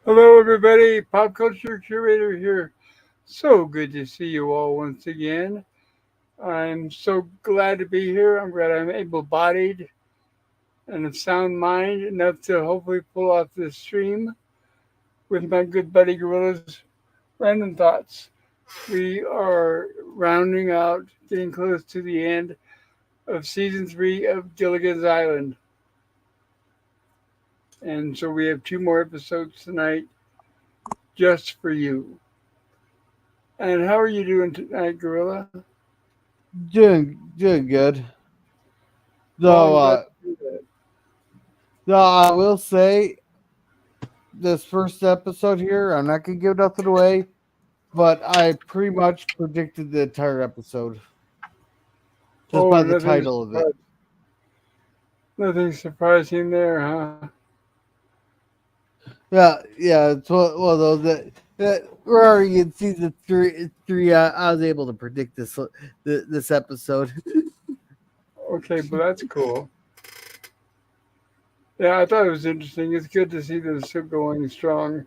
Hello, everybody. Pop culture curator here. So good to see you all once again. I'm so glad to be here. I'm glad I'm able bodied and of sound mind enough to hopefully pull off this stream with my good buddy Gorilla's random thoughts. We are rounding out, getting close to the end of season 3 of Gilligan's Island. And so we have two more episodes tonight just for you. And how are you doing tonight, Gorilla? Doing good. Well, Though, I'm glad uh, to do that. though I will say this first episode here, I'm not gonna give nothing away, but I pretty much predicted the entire episode just Oh, by the title of it. nothing surprising there, huh? Yeah. It's one of those that we're already in season three. I was able to predict this episode. Okay, but that's cool. Yeah, I thought it was interesting. It's good to see them still going strong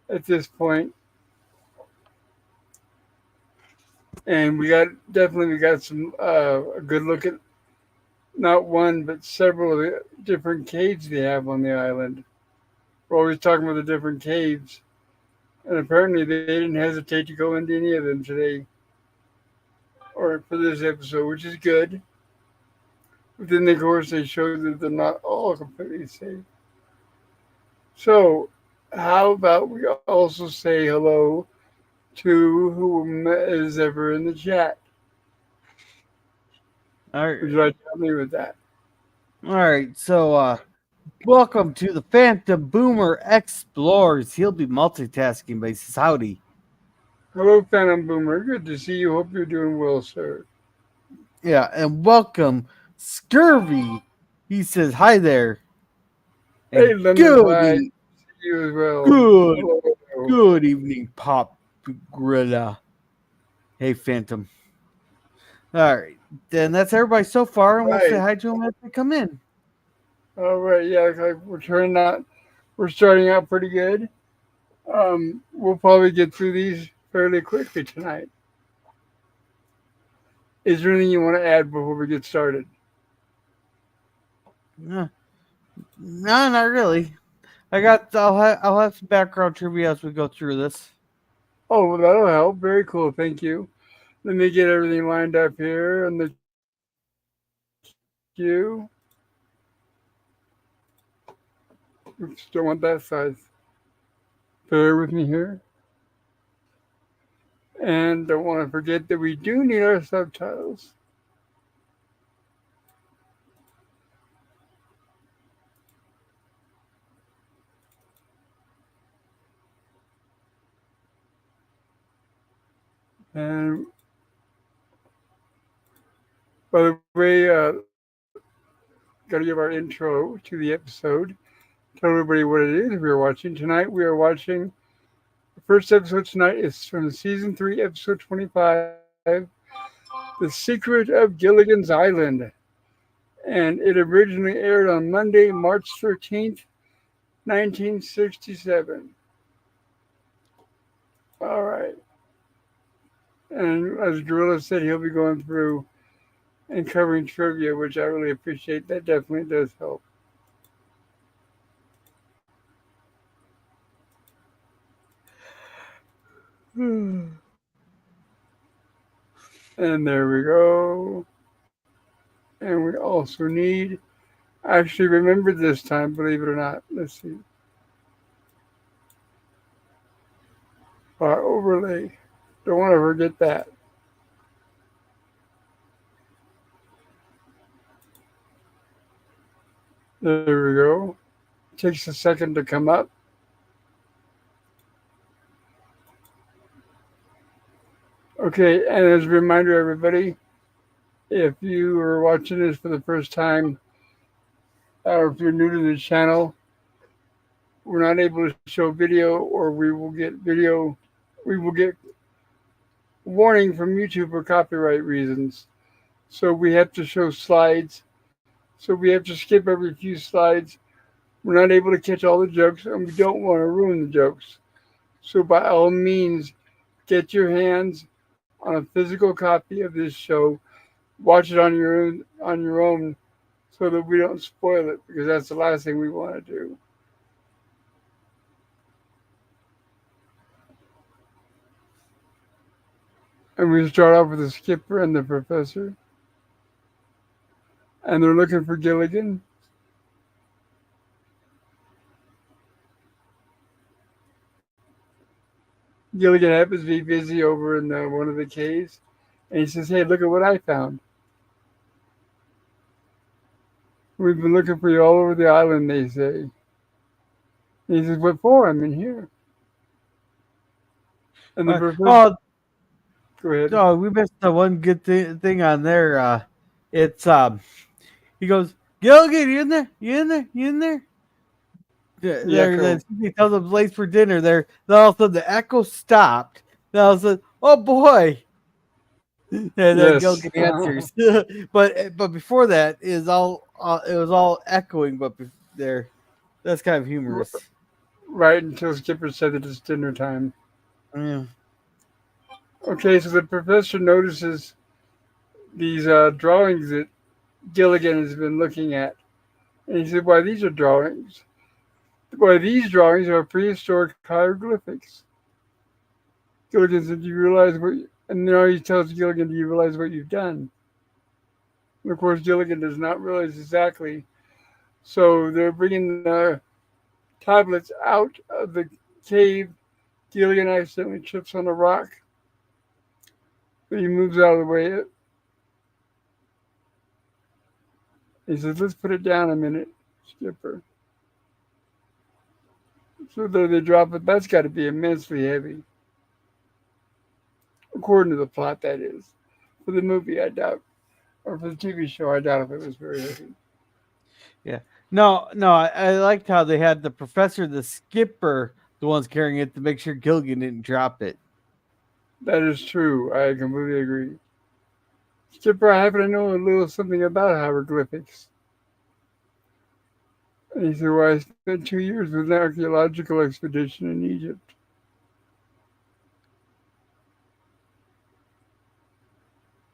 at this point. And we got some a good look at not one but several of the different caves they have on the island. We're always talking about the different caves, and apparently they didn't hesitate to go into any of them today or for this episode, which is good. But then, of course, they showed that they're not all completely safe. So, how about we also say hello to whom is ever in the chat? All Would right, you like to help me with that? all right. Welcome to the Phantom Boomer Explores. He'll be multitasking, but he says howdy. Hello, Phantom Boomer. Good to see you. Hope you're doing well, sir. Yeah, and welcome Scurvy. He says hi there. Hey, And Lemon Pie. See you as well. good, Hello. Hello. good evening, Pop Gorilla. Hey, Phantom. All right, then that's everybody so far, and we'll say Right. hi to them as they come in. All right. Yeah, like we're starting out pretty good. We'll probably get through these fairly quickly tonight. Is there anything you want to add before we get started? No, no, not really. I'll have some background trivia as we go through this. Oh, well, that'll help. Very cool. Thank you. Let me get everything lined up here in the queue. Oops, don't want that size. Bear with me here. And don't want to forget that we do need our subtitles. And by the way, got to give our intro to the episode. Tell everybody what it is we are watching tonight. We are watching the first episode tonight is from season 3, episode 25, "The Secret of Gilligan's Island," and it originally aired on Monday, March 13th, 1967. All right. And as Gorilla said, he'll be going through and covering trivia, which I really appreciate. That definitely does help. And there we go. And we also need, I actually remembered this time, believe it or not. Let's see. Our overlay. Don't want to forget that. There we go. Takes a second to come up. Okay, and as a reminder, everybody, if you are watching this for the first time, or if you're new to the channel, we're not able to show video, or we will get warning from YouTube for copyright reasons. So we have to show slides. So we have to skip every few slides We're not able to catch all the jokes, and we don't want to ruin the jokes. So by all means, get your hands on a physical copy of this show. Watch it on your own, so that we don't spoil it, because that's the last thing we want to do. And we start off with the skipper and the professor, and they're looking for Gilligan. Gilligan happens to be busy over in one of the caves, and he says, "Hey, look at what I found. We've been looking for you all over the island," they say. And he says, "What for? I'm in here." And the professor, Oh, go ahead. oh, we missed the one good thing on there. It's he goes, Gilligan, you in there? You in there? You in there? The There, echo. he tells them late for dinner. There, then all of a sudden the echo stopped. Then all of a sudden, oh boy, and then Yes. Gilligan answers. but before that is all it was all echoing. But there, that's kind of humorous. Right until Skipper said that it's dinner time. Yeah. Okay, so the professor notices these drawings that Gilligan has been looking at. And he said, "Why, these are drawings. Why, these drawings are prehistoric hieroglyphics." Gilligan said, "Do you realize what?" And now he tells Gilligan, "Do you realize what you've done?" And of course, Gilligan does not realize exactly. So they're bringing the tablets out of the cave. Gilligan accidentally trips on a rock, but he moves out of the way. He says, "Let's put it down a minute, Skipper." So there they drop it. That's got to be immensely heavy, according to the plot, that is. For the movie, I doubt. Or for the TV show, I doubt if it was very heavy. Yeah. No, no, I liked how they had the professor, the skipper, the ones carrying it to make sure Gilligan didn't drop it. That is true. I completely agree. Skipper, I happen to know a little something about hieroglyphics. And he said, "Well, I spent 2 years with an archaeological expedition in Egypt."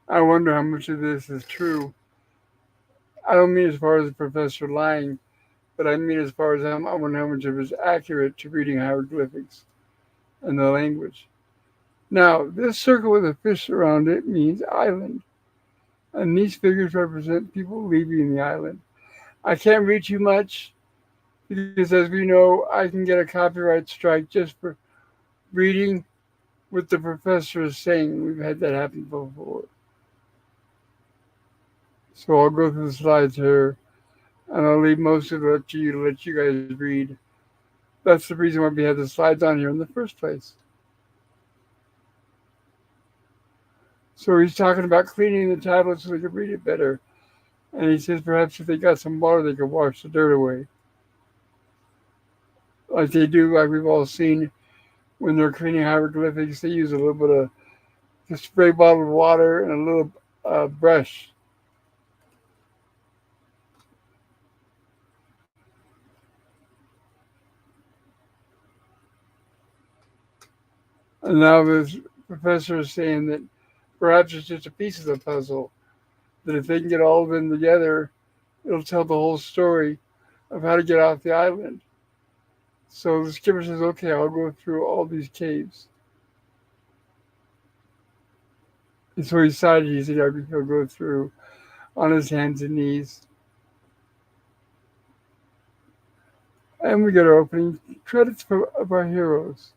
I wonder how much of this is true. I don't mean as far as the professor lying, but I mean as far as I wonder how much of it is accurate to reading hieroglyphics and the language. Now, this circle with a fish around it means island, and these figures represent people leaving the island. I can't read too much because, as we know, I can get a copyright strike just for reading what the professor is saying. We've had that happen before. So I'll go through the slides here, and I'll leave most of it to you to let you guys read. That's the reason why we have the slides on here in the first place. So he's talking about cleaning the tablet so they can read it better. And he says perhaps if they got some water, they could wash the dirt away. Like they do, like we've all seen when they're cleaning hieroglyphics, they use a little bit of a spray bottle of water and a little brush. And now this professor is saying that perhaps it's just a piece of the puzzle, that if they can get all of them together, it'll tell the whole story of how to get off the island. So the skipper says, "Okay, I'll go through all these caves." And so he decided he'll go through on his hands and knees. And we get our opening credits of our heroes.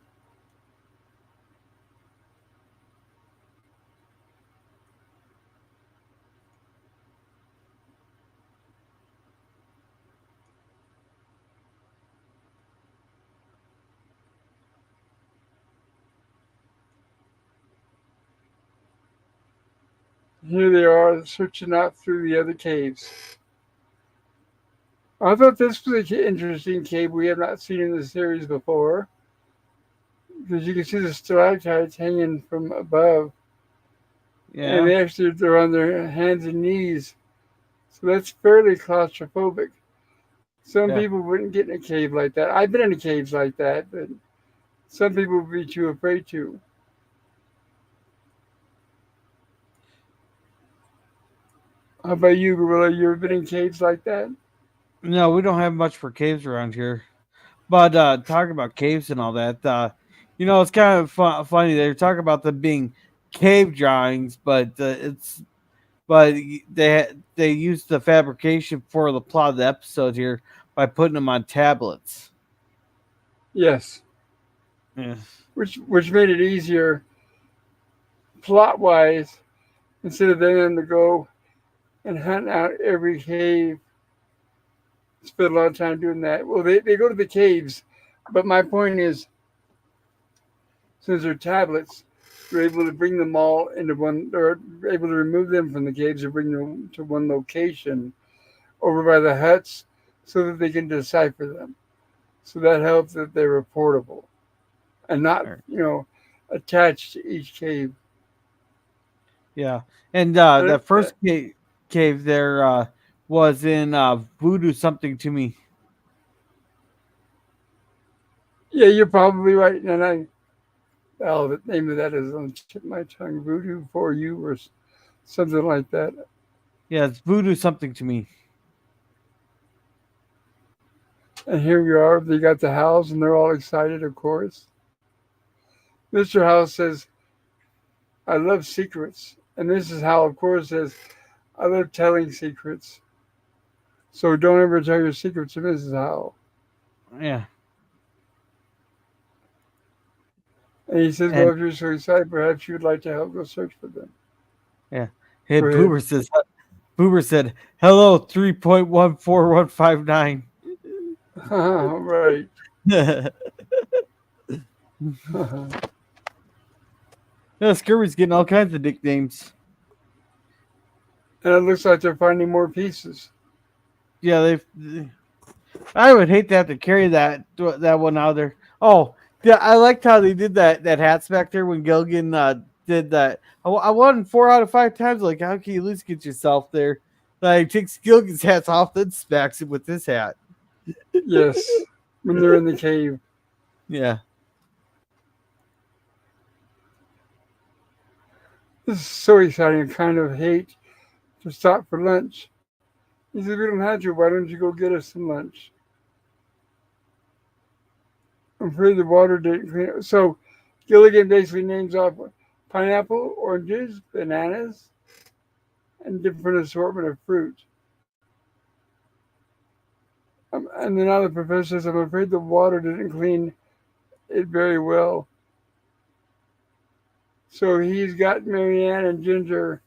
Here they are searching out through the other caves. I thought this was an interesting cave we have not seen in the series before, because you can see the stalactites hanging from above, and Yeah. they're on their hands and knees, so that's fairly claustrophobic. Some Yeah. people wouldn't get in a cave like that. I've been in caves like that, but some people would be too afraid to. How about you, Gorilla? You ever been in caves like that? No, we don't have much for caves around here. But talking about caves and all that, it's kind of funny. They're talking about them being cave drawings, but they used the fabrication for the plot of the episode here by putting them on tablets. Yes, Yeah, which made it easier plot wise instead of them to go and hunt out every cave. Spend a lot of time doing that. Well, they go to the caves, but my point is, since they're tablets, they're able to bring them all into one. They're able to remove them from the caves and bring them to one location over by the huts, so that they can decipher them. So that helps that they're reportable and not, or- attached to each cave. yeah. And And the first cave there was in Voodoo something to me. yeah, you're probably right. And the name of that is on the tip of my tongue, voodoo for you, or something like that. Yeah, it's Voodoo something to me. And here we are. They got the house, and they're all excited, of course. Mr. House says, "I love secrets," and this is how, of course, says, "I love telling secrets." So don't ever tell your secrets to Mrs. Howell. Yeah, And he says, "Well, and if you're so excited, perhaps you would like to help go search for them." yeah. Hey, Go ahead. Boober said, "Hello, 3.14159." Right. Yeah, Scurry's getting all kinds of nicknames. And it looks like they're finding more pieces. Yeah, I would hate to have to carry that one out there. Oh, yeah, I liked how they did that hats back there when Gilligan did that. I won 4 out of 5 times. Like, how can you at least get yourself there? Like, takes Gilligan's hats off, then smacks him with his hat. Yes, when they're in the cave. Yeah, This is so exciting. I kind of hate to stop for lunch. He said, "We don't have to. Why don't you go get us some lunch?" I'm afraid the water didn't clean it. So Gilligan basically names off pineapple, oranges, bananas, and different assortment of fruit. And then now the professor says, "I'm afraid the water didn't clean it very well." So he's got Marianne and Ginger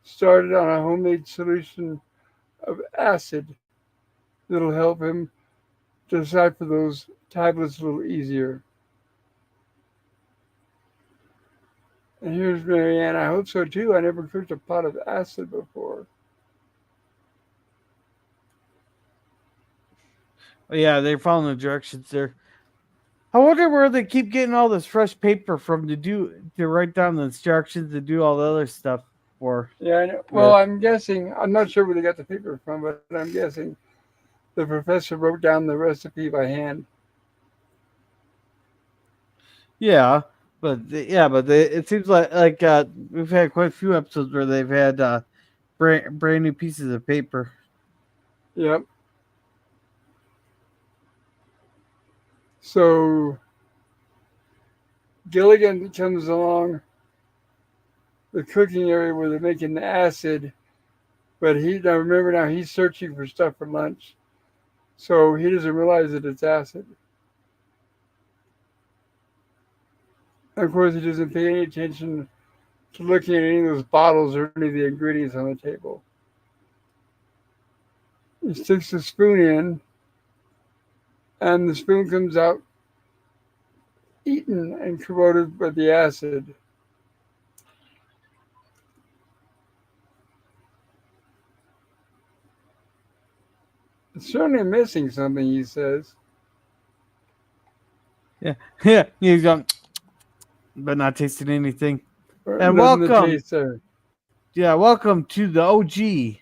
started on a homemade solution of acid that'll help him decipher those tablets a little easier. And here's Marianne. I hope so too. I never cooked a pot of acid before. yeah, they're following the directions there. I wonder where they keep getting all this fresh paper from to write down the instructions to do all the other stuff for. Yeah, I know. Well, With. I'm guessing, I'm not sure where they got the paper from, but I'm guessing the professor wrote down the recipe by hand. Yeah, it seems like we've had quite a few episodes where they've had brand new pieces of paper. Yep. So Gilligan comes along the cooking area where they're making the acid, but now remember now he's searching for stuff for lunch, so he doesn't realize that it's acid. And of course, he doesn't pay any attention to looking at any of those bottles or any of the ingredients on the table. He sticks the spoon in, and the spoon comes out eaten and corroded by the acid. It's certainly missing something, he says. Yeah, yeah, he's going, but not tasting anything. Or And nothing to welcome, taste there. yeah, welcome to the OG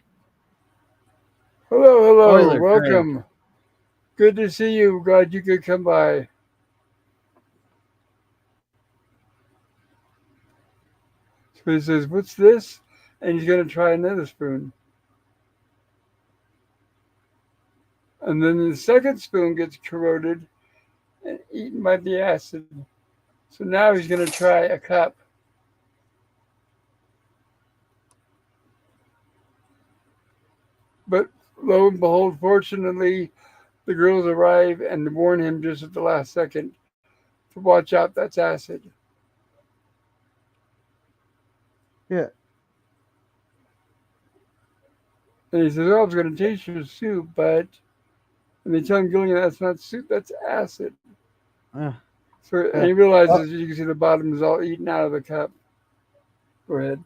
Hello, hello, Oiler Craig. welcome. Good to see you. Glad you could come by. So he says, "What's this?" And he's going to try another spoon. And then the second spoon gets corroded and eaten by the acid. So now he's going to try a cup. But lo and behold, fortunately, the girls arrive and warn him just at the last second to watch out, that's acid. Yeah. And he says, "Oh, I was going to taste your soup, but..." And they tell him, Gilligan, that's not soup, that's acid. Yeah. So, and Yeah. he Uh, realizes you can see the bottom is all eaten out of the cup. Go ahead.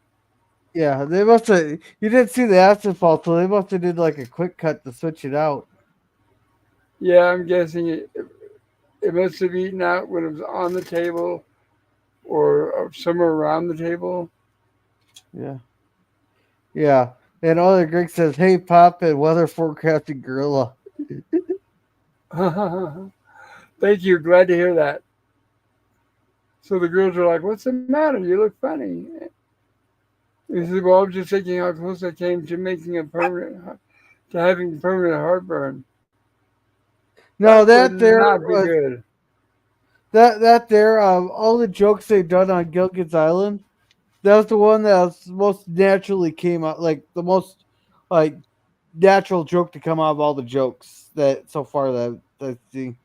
yeah. They must have. You didn't see the acid fall, so they must have did like a quick cut to switch it out. Yeah, I'm guessing it must have eaten out when it was on the table or somewhere around the table. Yeah. Yeah. And other Greg says, "Hey, Pop, and weather forecasting gorilla." Thank you. Glad to hear that. So the girls are like, "What's the matter? You look funny." He said, "Well, I was just thinking how close I came to making a to having permanent heartburn. No, That would that there not be was good." that there. All the jokes they've done on Gilligan's Island. That was the one that was most naturally came out, like the most like natural joke to come out of all the jokes that so far that the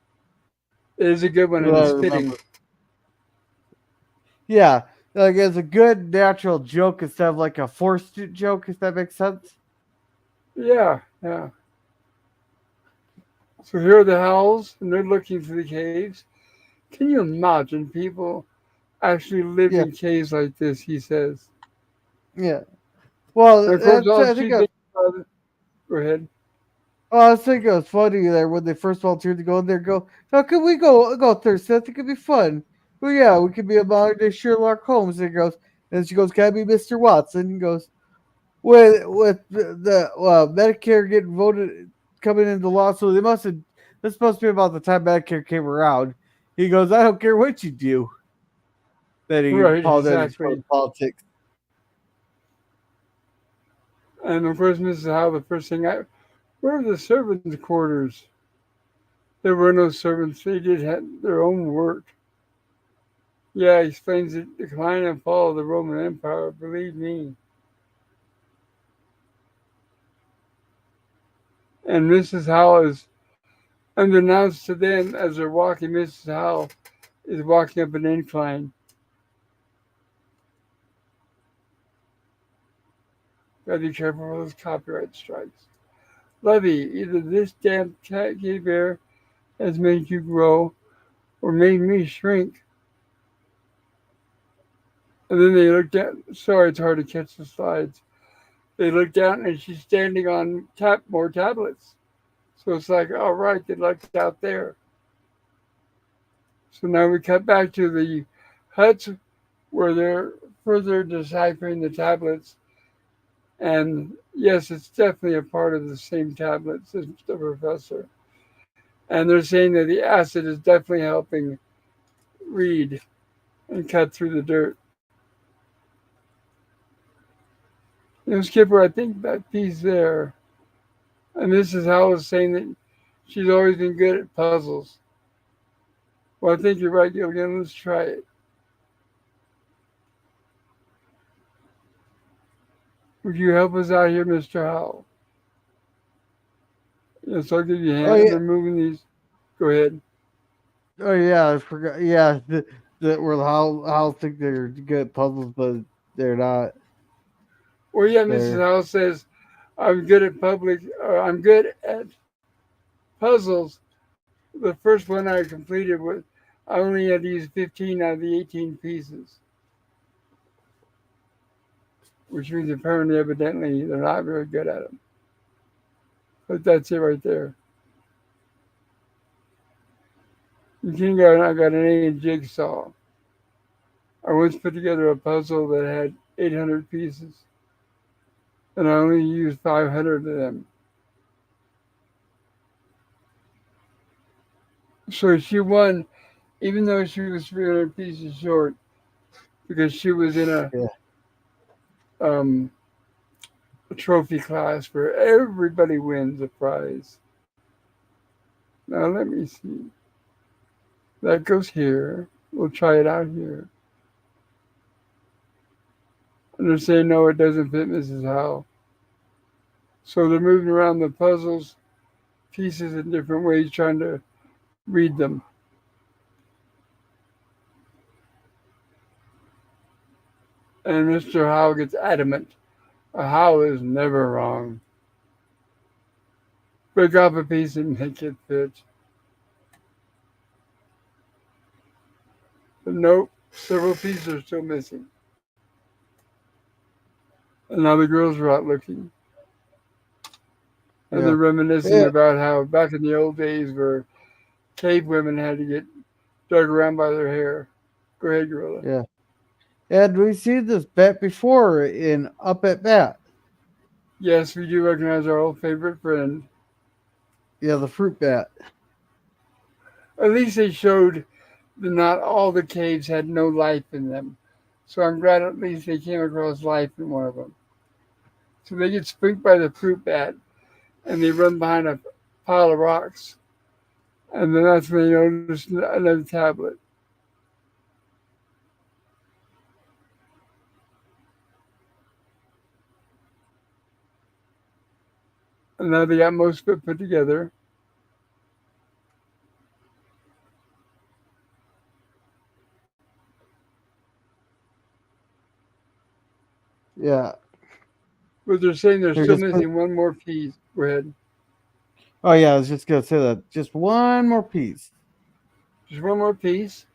It is a good one that and I it's remember. fitting. Yeah, like it's a good natural joke instead of like a forced joke. If that makes sense. Yeah, yeah. So here are the howls, and they're looking for the caves. Can you imagine people actually lived Yeah, in caves like this? He says. yeah. Well, And of course, all I she think thinks about it. Go ahead. I was thinking it was funny there when they first volunteered to go in there. Go, how could we go Thursday? I think it'd be fun. Well, yeah, we could be about Sherlock Holmes. And he goes, and she goes, "Can I be Mr. Watson?" He goes, with the Medicare getting voted coming into law, so they must have. This must be about the time Medicare came around. He goes, "I don't care what you do." Then he Right, apologizes for exactly. the politics. And of course, Mrs. Howe, the first thing where are the servants' quarters? There were no servants. They did have their own work. Yeah, he explains the decline and fall of the Roman Empire. Believe me. And Mrs. Howe is unbeknownst to them as they're walking. Mrs. Howe is walking up an incline. Gotta be careful with those copyright strikes. Levy, either this damn cat cave bear has made you grow or made me shrink. And then they look down. Sorry, it's hard to catch the slides. They look down and she's standing on more tablets. So it's like, all right, they looked out there. So now we cut back to the huts where they're further deciphering the tablets. And yes, it's definitely a part of the same tablets as the professor. And they're saying that the acid is definitely helping read and cut through the dirt. Skipper, I think that piece there, and this is how I was saying that she's always been good at puzzles. Well, I think you're right, Gilligan. Let's try it. Would you help us out here, Mr. Howell? Yes, I'll give you a Oh hand. yeah, They're moving these. Go ahead. oh yeah, I forgot. Yeah, that where how think they're good at puzzles, but they're not. Well, yeah, Mrs. They're Howell says, I'm good at I'm good at puzzles. The first one I completed was, I only had to use 15 out of the 18 pieces, which means apparently, evidently, they're not very good at them. But that's it right there. In kindergarten, I got an A in jigsaw. I once put together a puzzle that had 800 pieces, and I only used 500 of them. So she won, even though she was 300 pieces short, because she was in Yeah. um, a trophy class where everybody wins a prize. Now let me see. That goes here. We'll try it out here. And they're saying, no, it doesn't fit Mrs. Howell. So they're moving around the puzzles pieces in different ways, trying to read them. And Mr. Howell gets adamant. A Howell is never wrong. Break off a piece and make it fit. But nope, several pieces are still missing. And now the girls are out looking. And Yeah. they're reminiscing Yeah. about how back in the old days where cave women had to get dug around by their hair. Go ahead, Gorilla. Yeah. Had we seen this bat before in Up at Bat? Yes, we do recognize our old favorite friend. Yeah, the fruit bat. At least they showed that not all the caves had no life in them. So I'm glad at least they came across life in one of them. So they get spooked by the fruit bat and they run behind a pile of rocks. And then that's when they notice another tablet. And now they got most of it put together. Yeah. But they're saying they're They're still just missing one more piece. Go ahead. Oh yeah, I was just gonna say that. Just one more piece. Just one more piece.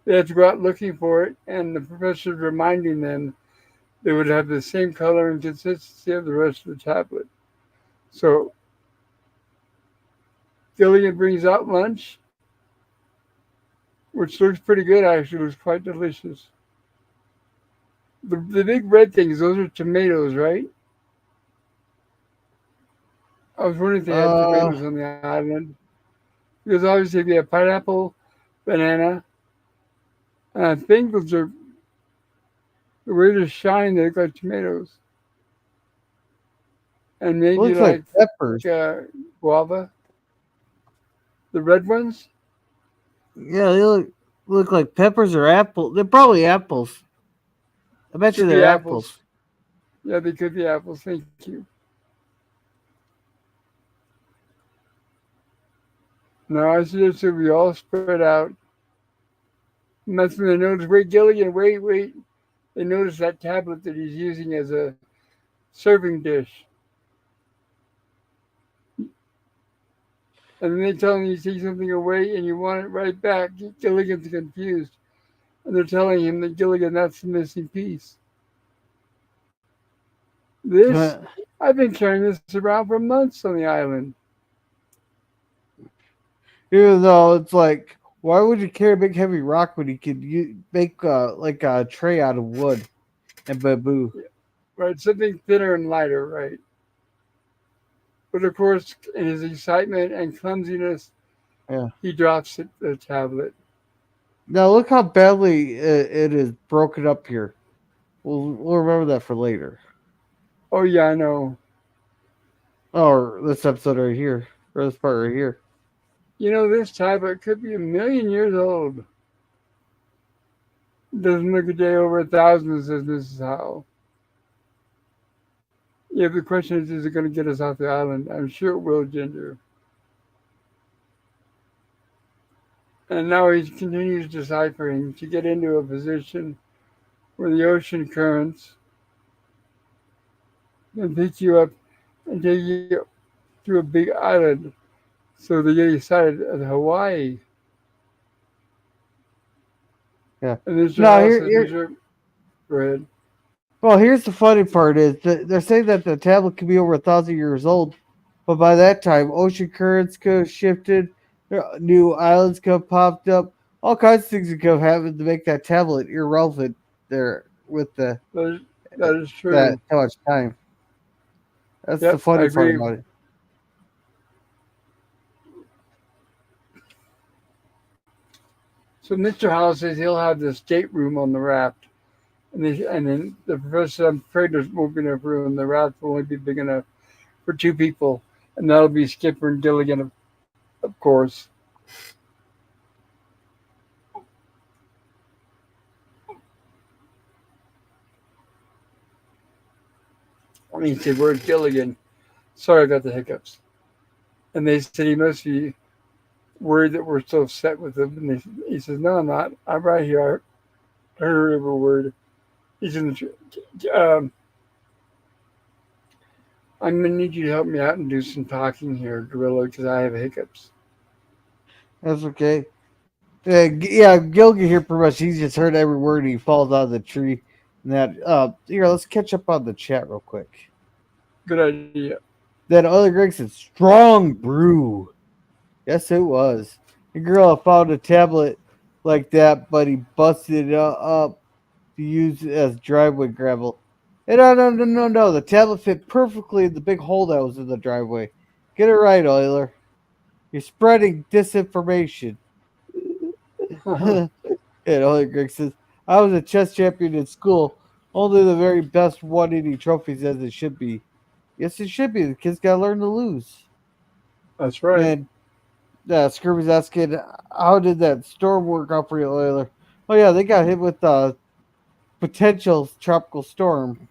They have to go out looking for it, and the professor's reminding them they would have the same color and consistency of the rest of the tablet. So Gilligan brings out lunch, which looks pretty good actually. It was quite delicious. The big red things, those are tomatoes, right? I was wondering if they had Uh tomatoes on the island. Because obviously we have pineapple, banana, and I think those are the way they're shining, they look like tomatoes. And maybe looks like like peppers. guava. The red ones Yeah, they look like peppers or apples. They're probably apples. I bet you could be they're apples. apples. Yeah, they could be apples. Thank you. Now I suggested we all spread out. And that's when they notice, wait, Gilligan, wait, wait. They notice that tablet that he's using as a serving dish. And then they tell him you take something away and you want it right back. Gilligan's confused. And they're telling him that Gilligan, that's the missing piece. This, I've been carrying this around for months on the island. Even though it's like, why would you carry a big heavy rock when you could make like a tray out of wood and bamboo? Right? Something thinner and lighter, right? But of course, in his excitement and clumsiness, Yeah. he drops the tablet. Now look how badly it is broken up here. We'll remember that for later. Oh, yeah, I know. Or this episode right here, or this part right here. You know, this tablet could be a million years old. Doesn't look a day over 1,000, says Mrs. Howell. Yeah, the question is it going to get us off the island? I'm sure it will, Ginger. And now he continues deciphering to get into a position where the ocean currents can pick you up and take you to a big island. So they get excited at Hawaii. Yeah. And Mr. Now Howell here, says, here Mr. Go ahead. well, here's the funny part is that they're saying that the tablet could be over 1,000 years old, but by that time, ocean currents could have shifted, new islands could have popped up, all kinds of things could have happened to make that tablet irrelevant there with That is, that is that true. so much time. That's the Yep, I funny part agree. about it. So Mr. House says he'll have the stateroom on the raft. And then the professor said, I'm afraid there won't be enough room. The raft will only be big enough for two people. And that'll be Skipper and Gilligan, of course. And he said, where's Gilligan? Sorry, I got the hiccups. And they said he must be worried that we're so upset with him. And he says, no, I'm not. I'm right here. I heard every word. He said, I'm going to need you to help me out and do some talking here, Gorilla, because I have hiccups. That's okay. Yeah, Gilligan here pretty much. He just heard every word. And he falls out of the tree. And that. Here, let's catch up on the chat real quick. Good idea. That other Greg said strong brew. Yes, it was. The girl found a tablet like that, but he busted it up to use it as driveway gravel. And no. The tablet fit perfectly in the big hole that was in the driveway. Get it right, Euler. You're spreading disinformation. And Euler Greg says, I was a chess champion in school. Only the very best won any trophies as it should be. Yes, it should be. The kids got to learn to lose. That's right. And Scrooby's asking, how did that storm work out for you, Euler? Oh, yeah, they got hit with a potential tropical storm.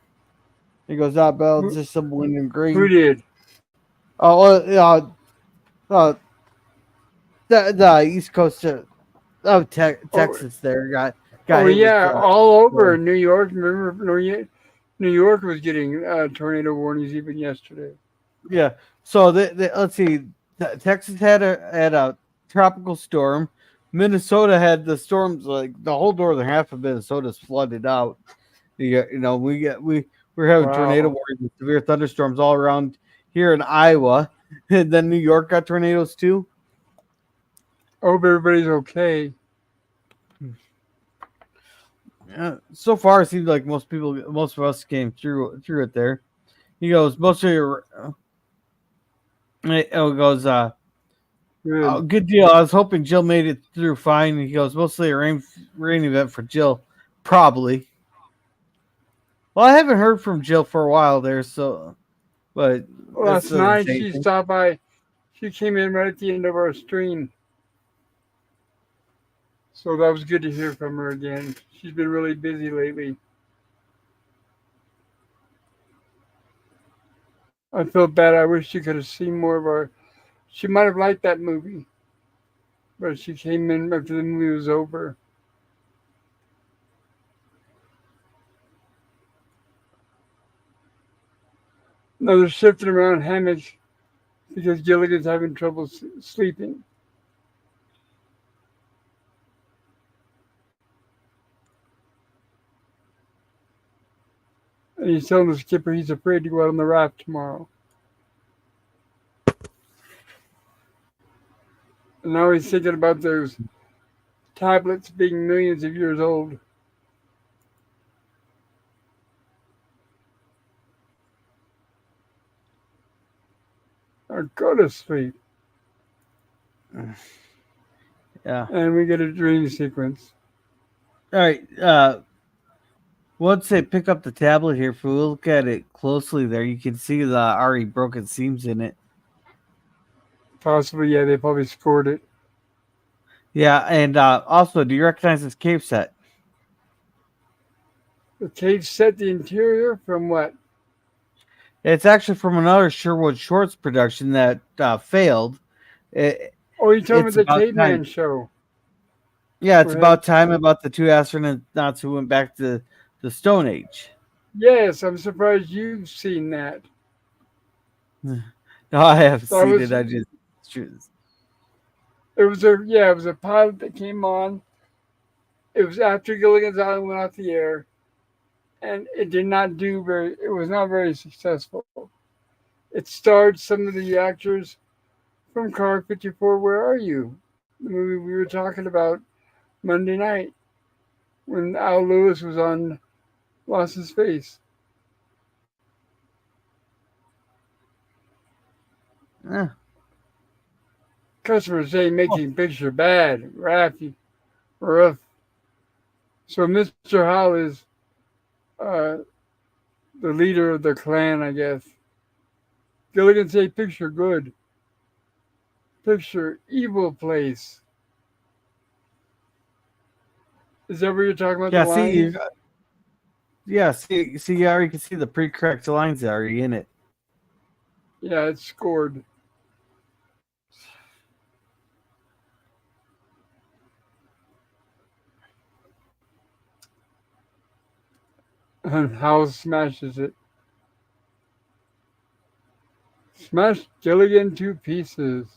He goes, Bell, Who, just some wind and who grain. did? Oh, the east coast of Oh, Texas there got oh hit with yeah, all over storm. New York. Remember, New York was getting tornado warnings even yesterday. Yeah. So let's see. Texas had a tropical storm. Minnesota had the storms, like the whole northern half of Minnesota's flooded out. We're having tornado Wow. warnings and severe thunderstorms all around here in Iowa. And then New York got tornadoes too. I hope everybody's okay. So far, it seems like most of us came through it there. He goes, most of your. It goes, Good. good deal. I was hoping Jill made it through fine. He goes, mostly a rain event for Jill, probably. Well, I haven't heard from Jill for a while there, so but this Last doesn't night say she anything. stopped by. She came in right at the end of our stream. So that was good to hear from her again. She's been really busy lately. I feel bad. I wish she could have seen more of our. She might have liked that movie, but she came in after the movie was over. Now they're shifting around hammocks because Gilligan's having trouble sleeping. And he's telling the skipper he's afraid to go out on the raft tomorrow. And now he's thinking about those tablets being millions of years old. Or go to sleep. Yeah. And we get a dream sequence. All right. Once they pick up the tablet here, if we look at it closely, there you can see the already broken seams in it. Possibly, yeah, they probably scored it. Yeah, and also, do you recognize this cave set? The cage set the interior from what? It's actually from another Sherwood Shorts production that failed. It, Oh, you told me it's the about time. caveman show. Yeah, it's Go ahead. about time about the two astronauts who went back to the Stone Age. Yes, I'm surprised you've seen that. No, I haven't That seen was it. I just it was a pilot that came on. It was after Gilligan's Island went off the air, and it did not do very. It was not very successful. It starred some of the actors from Car 54. Where are you? The movie we were talking about Monday night when Al Lewis was on Lost His Face. eh. Customers say Oh, making picture bad, Raffy. Rough. So Mr. Howe is uh, the leader of the clan, I guess. Gilligan say picture good. Picture evil place. Is that where you're talking about the Yeah, see, lines? see, you already can see the pre-correct lines already in it. Yeah, it's scored. And Howe smashes it. Smash Gilligan to pieces.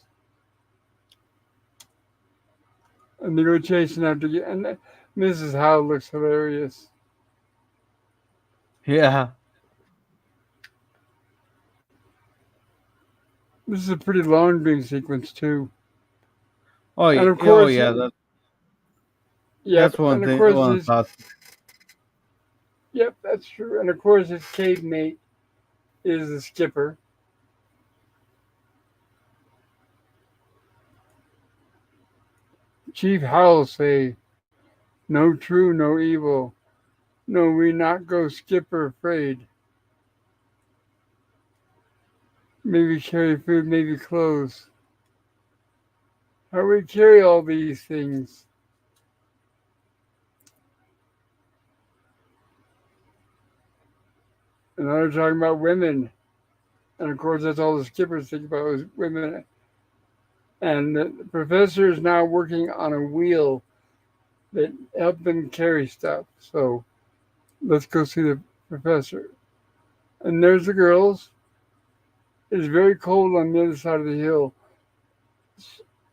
And they go chasing after you. And Mrs. Howe looks hilarious. Yeah. This is a pretty long dream sequence too. Oh And yeah. of Oh course, yeah. yep. That's one And of thing. course, One his thought. yep, that's true. And of course, his cave mate is the skipper. Chief Howe say, "No true, no evil. No, we not go skipper afraid. Maybe carry food, maybe clothes. How we carry all these things?" And now they're talking about women. And of course, that's all the skippers think about is women. And the professor is now working on a wheel that help them carry stuff. So let's go see the professor. And there's the girls. It's very cold on the other side of the hill.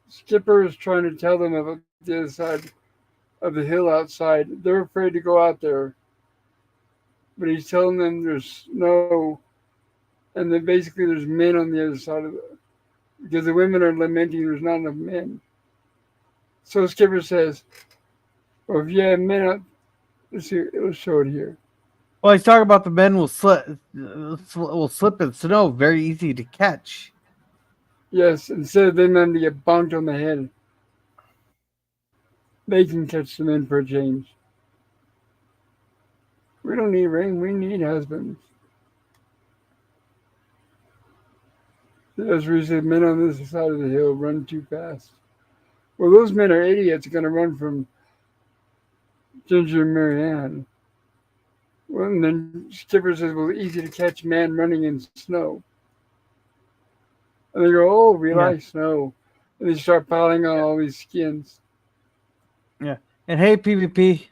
Skipper is trying to tell them about the other side of the hill outside. They're afraid to go out there, but he's telling them there's snow, and then basically there's men on the other side of it because the women are lamenting there's not enough men. So Skipper says, "Well, if you have men out, let's show it here." Well, he's talking about the men will slip in snow, very easy to catch. Yes, instead of them having to get bonked on the head, they can catch the men for a change. We don't need rain. We need husbands. As we said, men on this side of the hill run too fast. Well, those men are idiots going to run from Ginger and Marianne. Well, and then Skipper says, well, easy to catch man running in snow. And they go, oh, we Yeah, like snow. And they start piling on all these skins. yeah. And hey, PvP.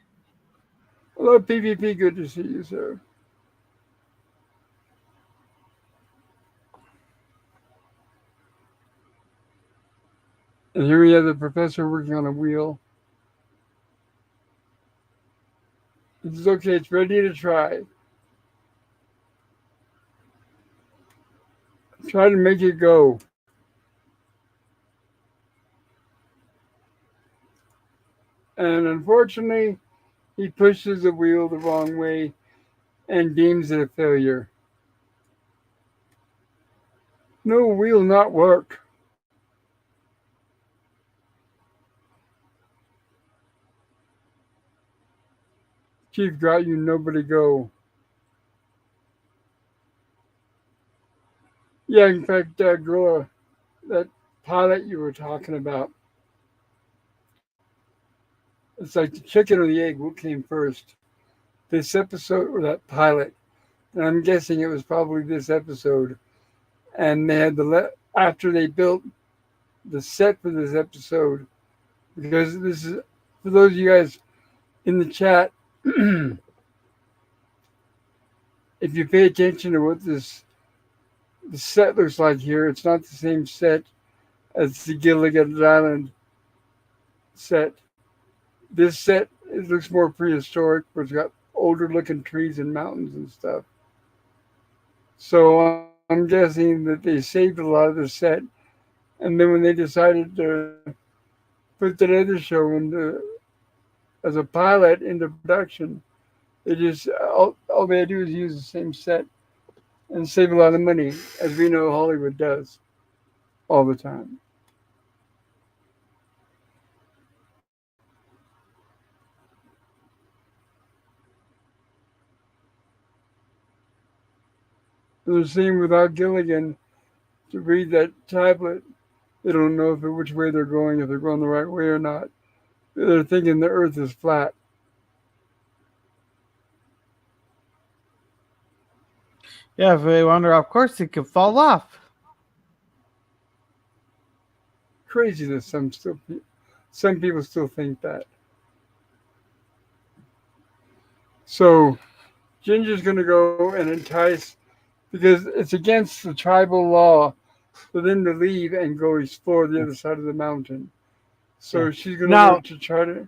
Hello, PvP. Good to see you, sir. And here we have the professor working on a wheel. He says, okay, it's ready to try. Try to make it go. And unfortunately, he pushes the wheel the wrong way and deems it a failure. No, wheel not work. Chief got you, nobody go. Yeah, in fact, Gloria, that pilot you were talking about, it's like the chicken or the egg, what came first? This episode or that pilot? And I'm guessing it was probably this episode. And they had after they built the set for this episode, because this is, for those of you guys in the chat, if you pay attention to what the set looks like here, it's not the same set as the Gilligan Island set. This set, it looks more prehistoric, where it's got older looking trees and mountains and stuff. So I'm guessing that they saved a lot of the set, and then when they decided to put that other show into as a pilot into production, they just all they do is use the same set and save a lot of money, as we know Hollywood does all the time. And the same without Gilligan to read that tablet. They don't know which way they're going, if they're going the right way or not. They're thinking the Earth is flat. Yeah, if they wander off course, it could fall off. Craziness. Some people still think that. So Ginger's going to go and entice because it's against the tribal law for them to leave and go explore the other side of the mountain. Yeah. So she's going to go Now, to try to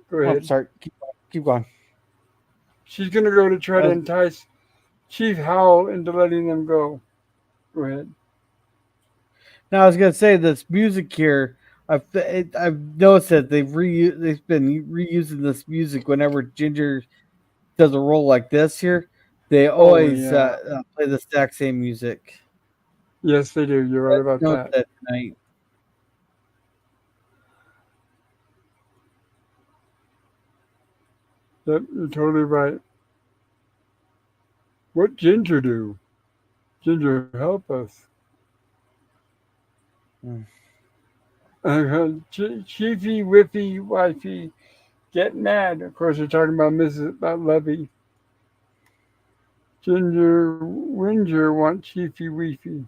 go oh, ahead. sorry. Keep going. She's going to go to try to Uh, entice Chief Howell into letting them go. Go ahead. Now, I was gonna say this music here. I've noticed that they've been reusing this music whenever Ginger does a role like this here. They Oh always yeah. play the exact same music. Yes, they do. You're right I about noticed that. that tonight. Yep, you're totally right. What Ginger do? Ginger, help us. Mm. Chiefy, Whiffy, Wifey, get mad. Of course, they're talking about about Levy. Ginger, Winger want Chiefy, Weefy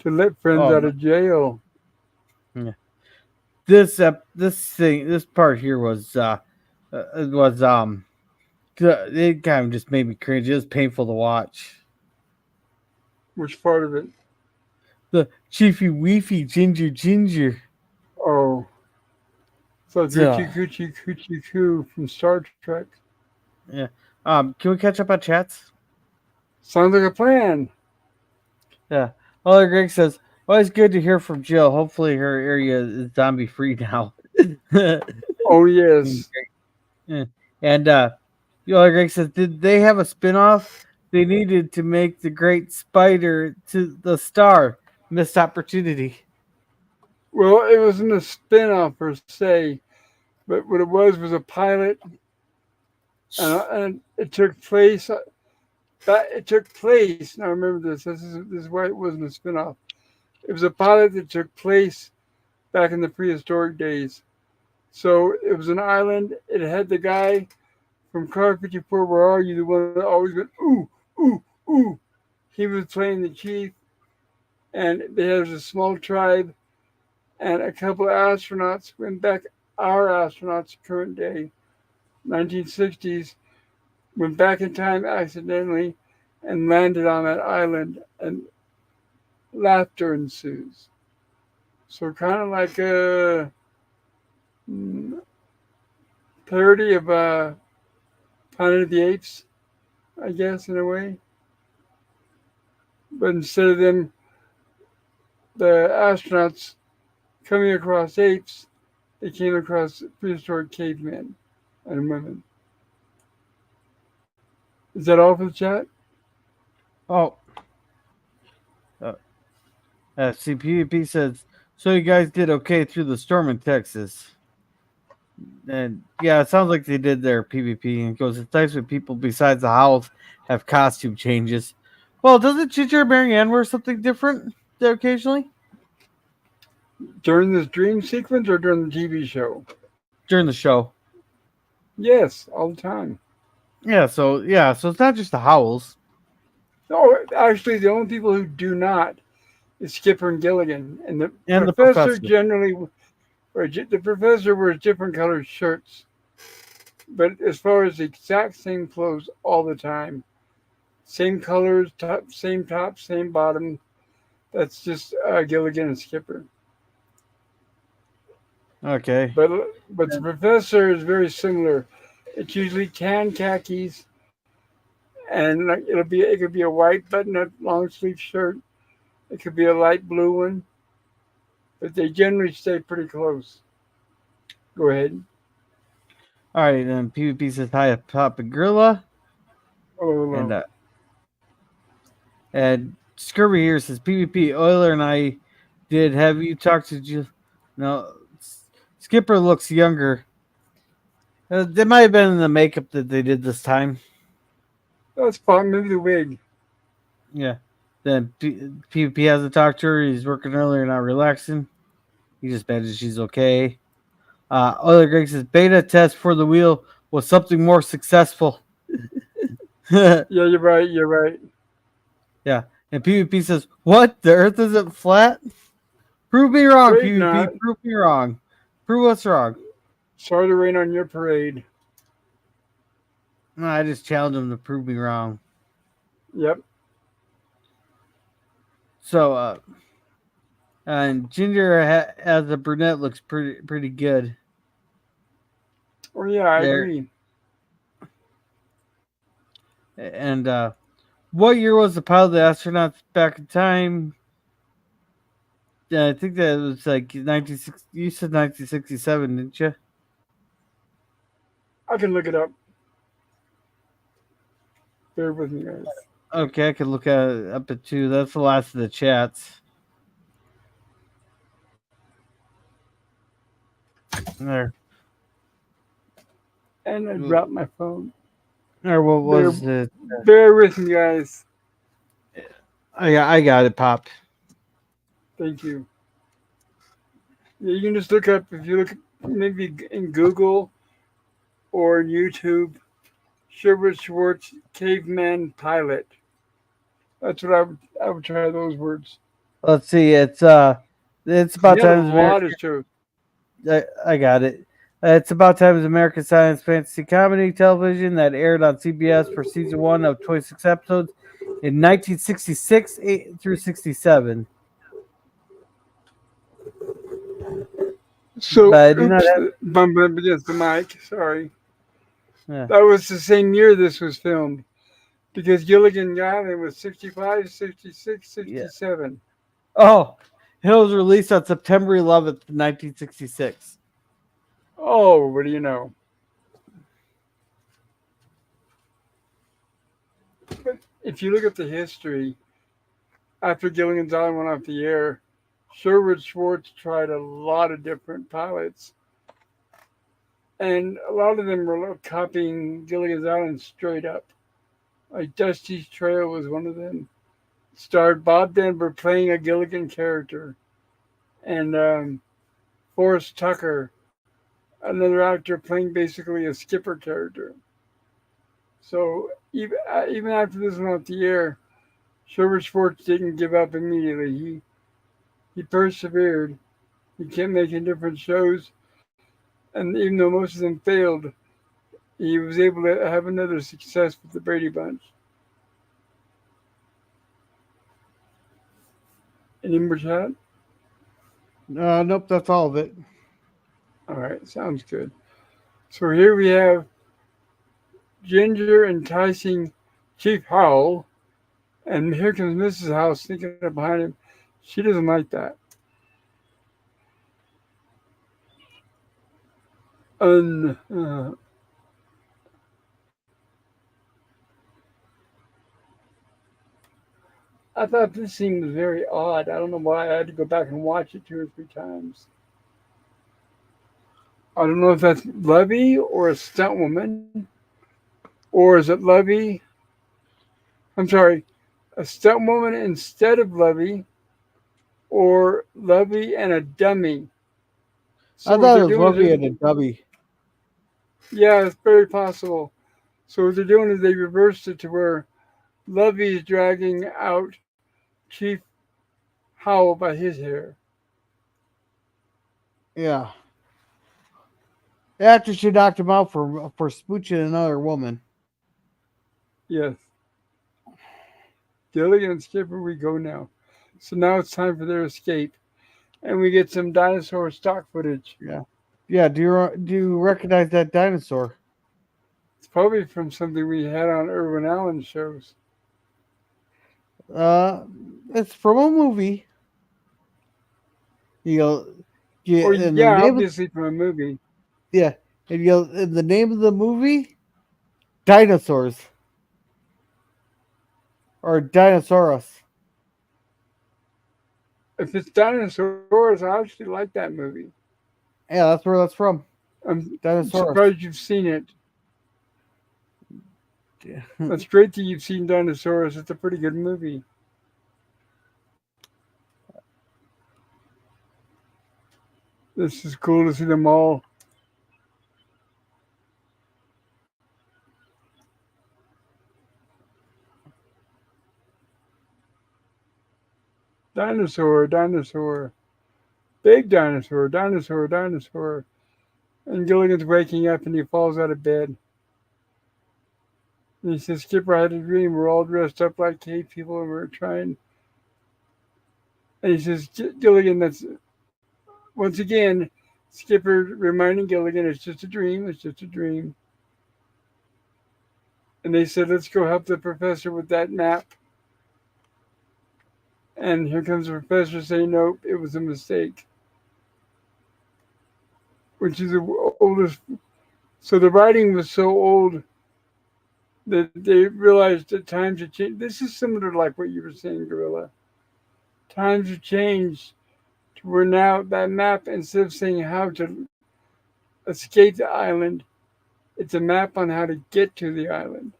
to let friends Oh, out of jail. yeah. This part here it was it kind of just made me cringe. It was painful to watch. Which part of it? The Chiefy Weefy Ginger. Oh, it's like Duh. Hoochie Coochie Coochie Coo from Star Trek. Yeah. Can we catch up on chats? Sounds like a plan. Yeah. Oliver Greg says, always good to hear from Jill. Hopefully her area is zombie free now. Oh, yes. Yeah. And Oliver Greg says, did they have a spinoff? They needed to make the great spider to the star. Missed opportunity. Well, it wasn't a spin off per se, but what it was a pilot, and it took place. It took place. Now remember this. This is why it wasn't a spin-off. It was a pilot that took place back in the prehistoric days. So it was an island. It had the guy from Car 54. Where are you? The one that always went ooh ooh ooh. He was playing the chief, and there's a small tribe, and a couple of astronauts went back. Our astronauts, current day, 1960s, went back in time accidentally and landed on that island, and laughter ensues. So kind of like a parody of Planet of the Apes, I guess, in a way. But instead of the astronauts coming across apes, they came across prehistoric cavemen and women. Is that all for the chat? Oh, uh, see, PvP says, so you guys did okay through the storm in Texas. And yeah, it sounds like they did their PvP. And it goes, it's nice when people besides the Howls have costume changes. Well, doesn't Ginger and Marianne wear something different there occasionally? During this dream sequence or during the TV show? During the show. Yes, all the time. So it's not just the Howls. No, actually, the only people who do not is Skipper and Gilligan, and the And the professor professor. generally, or the professor wears different colored shirts, but as far as the exact same clothes all the time, same colors, top, same bottom. That's just Gilligan and Skipper. Okay. But the professor is very similar. It's usually tan khakis, and like it could be a white button-up long sleeve shirt. It could be a light blue one, but they generally stay pretty close. Go ahead. All right, and PvP says hi, Papa Gorilla. Oh, And no. Scurvy here says PvP. Euler and I did. Have you talked to Jill? No. Skipper looks younger. They might have been in the makeup that they did this time. That's fine. Maybe the wig. Yeah. Then PvP hasn't talked to her. He's working earlier, not relaxing. He just manages she's okay. Euler Greg says beta test for the wheel was something more successful. Yeah. Yeah, you're right. You're right. And PvP says, what? The earth isn't flat? Prove me wrong, Afraid PvP. not. Prove me wrong. Prove us wrong. Sorry to rain on your parade. No, I just challenge him to prove me wrong. Yep. So, and Ginger as a brunette looks pretty good. Oh yeah, I There. agree. And what year was the pilot of the astronauts back in time? I think that was like 1960. You said 1967, didn't you? I can look it up. Bear with me, guys. Okay, I can look at it up at 2. That's the last of the chats. There. And I dropped my phone. Or what Bear, was it? bear with me, guys. Oh, yeah, I got it popped. Thank you. Yeah, you can just look up if you look maybe in Google or YouTube. Sherwood Schwartz caveman pilot. That's what I would try those words. Let's see. It's He about had a time America. lot of shows. I got it. It's about time American science fantasy comedy television that aired on CBS for season 1 of 26 episodes in 1966 through 67. So, But I do not oops, have. bumping up against the mic. Sorry. Yeah. That was the same year this was filmed because Gilligan Island was 65, 66, Yeah. 67. Oh, it was released on September 11th, 1966. Oh, what do you know? But if you look at the history, after Gilligan's Island went off the air, Sherwood Schwartz tried a lot of different pilots. And a lot of them were copying Gilligan's Island straight up. Like Dusty's Trail was one of them. Starred Bob Denver playing a Gilligan character. And Forrest Tucker, another actor playing basically a skipper character. So even after this went off the air, Sherwood Schwartz didn't give up immediately. He persevered. He kept making different shows, and even though most of them failed, he was able to have another success with the Brady Bunch. Any more chat? Nope, that's all of it. All right, sounds good. So here we have Ginger enticing Chief Howell, and here comes Mrs. Howell sneaking up behind him. She doesn't like that. Un, uh, I thought this scene was very odd. I don't know why I had to go back and watch it 2 or 3 times. I don't know if that's Levy or a stunt woman, or is it Levy? I'm sorry, a stunt woman instead of Levy, or Levy and a dummy. So I what thought they're it was doing Lovey is, and a Dubby. yeah, it's very possible. So what they're doing is they reversed it to where Levy is dragging out Chief Howell by his hair. Yeah. After she knocked him out for smooching another woman. Yes. Gilligan and Skipper, we go now. So now it's time for their escape. And we get some dinosaur stock footage. Yeah. Yeah. Do you recognize that dinosaur? It's probably from something we had on Irwin Allen shows. Uh, it's from a movie. You go, yeah, Or, and the yeah, name of obviously from a movie. yeah, and you go, in the name of the movie, dinosaurs or dinosaurus. If it's dinosaurs, I actually like that movie. Yeah, that's where that's from. I'm Dinosaurus. surprised you've seen it. That's great that you've seen Dinosaurs. It's a pretty good movie. This is cool to see them all. Dinosaur, dinosaur, big dinosaur, dinosaur, dinosaur. And Gilligan's waking up and he falls out of bed. And he says, Skipper, I had a dream. We're all dressed up like cave people and we're trying. And he says, Gilligan, that's once again, Skipper reminding Gilligan, it's just a dream, it's just a dream. And they said, let's go help the professor with that map. And here comes the professor saying, nope, it was a mistake. Which is the oldest. So the writing was so old that they realized that times had changed. This is similar to like what you were saying, Gorilla. Times have changed to where now that map, instead of saying how to escape the island, it's a map on how to get to the island.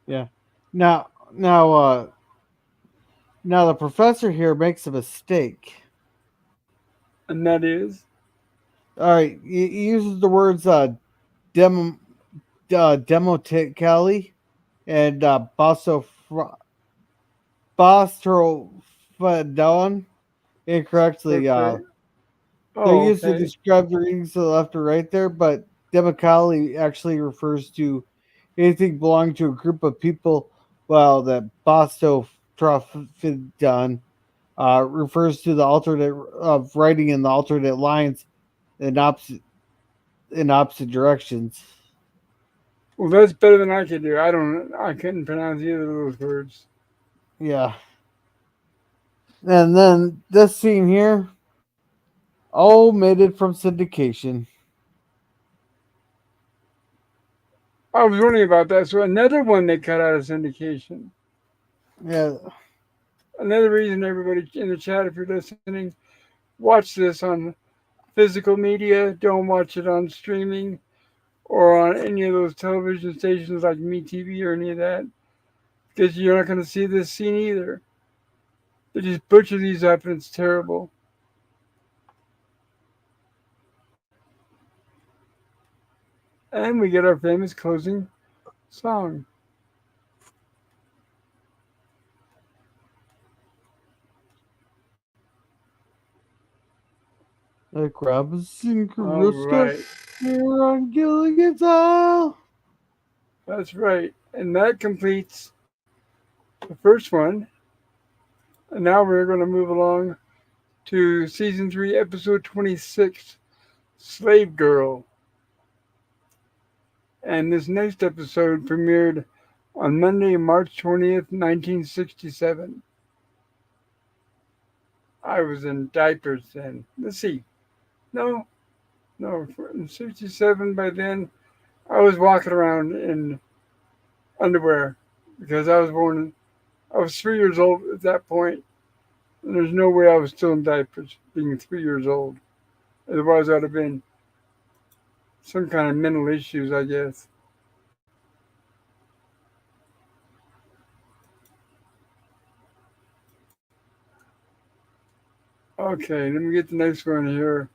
Yeah. Now, now, now the professor here makes a mistake. And that is, All right, he uses the words demo, demotically and bastrophodon incorrectly. okay. They're Oh, used to okay. describe the readings to the left or right there, but democali actually refers to anything belonging to a group of people, while the bastrophodon refers to the alternate of writing in the alternate lines in opposite directions. Well, that's better than I could do. I couldn't pronounce either of those words. Yeah. And then this scene here, omitted from syndication. I was wondering about that. So another one they cut out of syndication. Yeah. Another reason everybody in the chat, if you're listening, watch this on physical media. Don't watch it on streaming or on any of those television stations like MeTV or any of that, because you're not going to see this scene either. They just butcher these up and it's terrible. And we get our famous closing song. Like Robinson All Crusoe right. here on Gilligan's Isle. That's right. And that completes the first one. And now we're going to move along to season 3, episode 26, Slave Girl. And this next episode premiered on Monday, March 20th, 1967. I was in diapers then. Let's see. No, no, in 67 by then, I was walking around in underwear because I was 3 years old at that point, and there's no way I was still in diapers being 3 years old. Otherwise, I'd have been some kind of mental issues, I guess. Okay, let me get the next one here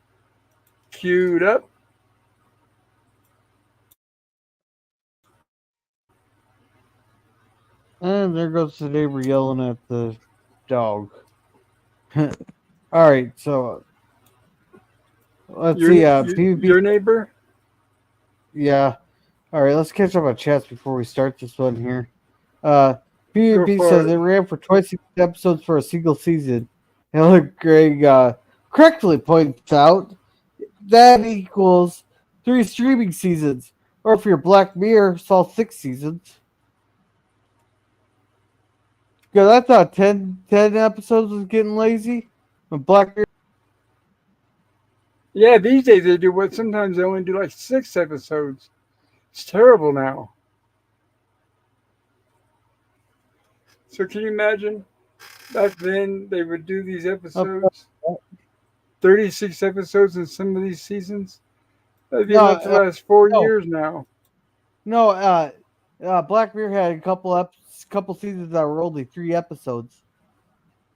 queued up. And there goes the neighbor yelling at the dog. All right, so let's Your see. PvP. your neighbor? Yeah. All right, let's catch up on chats before we start this one here. Uh, Go PvP for says it. it ran for 26 episodes for a single season. And Greg correctly points out that equals 3 streaming seasons. Or if you're Black Mirror, saw 6 seasons. Because I thought 10 episodes was getting lazy. But Black Mirror. Yeah, these days they do what sometimes they only do like 6 episodes. It's terrible now. So can you imagine back then they would do these episodes, 36 episodes in some of these seasons? That'd be No, enough to last four no, years now. no. Black Mirror had a couple seasons that were only 3 episodes.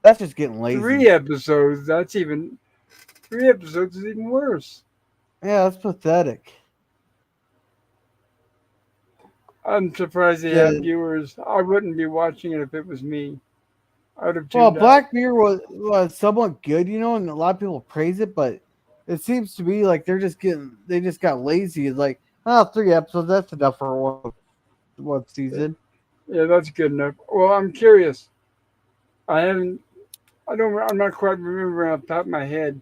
That's just getting lazy. 3 episodes. That's even 3 episodes is even worse. Yeah, that's pathetic. I'm surprised they have The viewers. I wouldn't be watching it if it was me. I would have Well, tuned out. Black Mirror was somewhat good, and a lot of people praise it, but it seems to be like they just got lazy. It's like, 3 episodes, that's enough for one season. Yeah, that's good enough. Well, I'm curious. I haven't. I don't. I'm not quite remembering off the top of my head.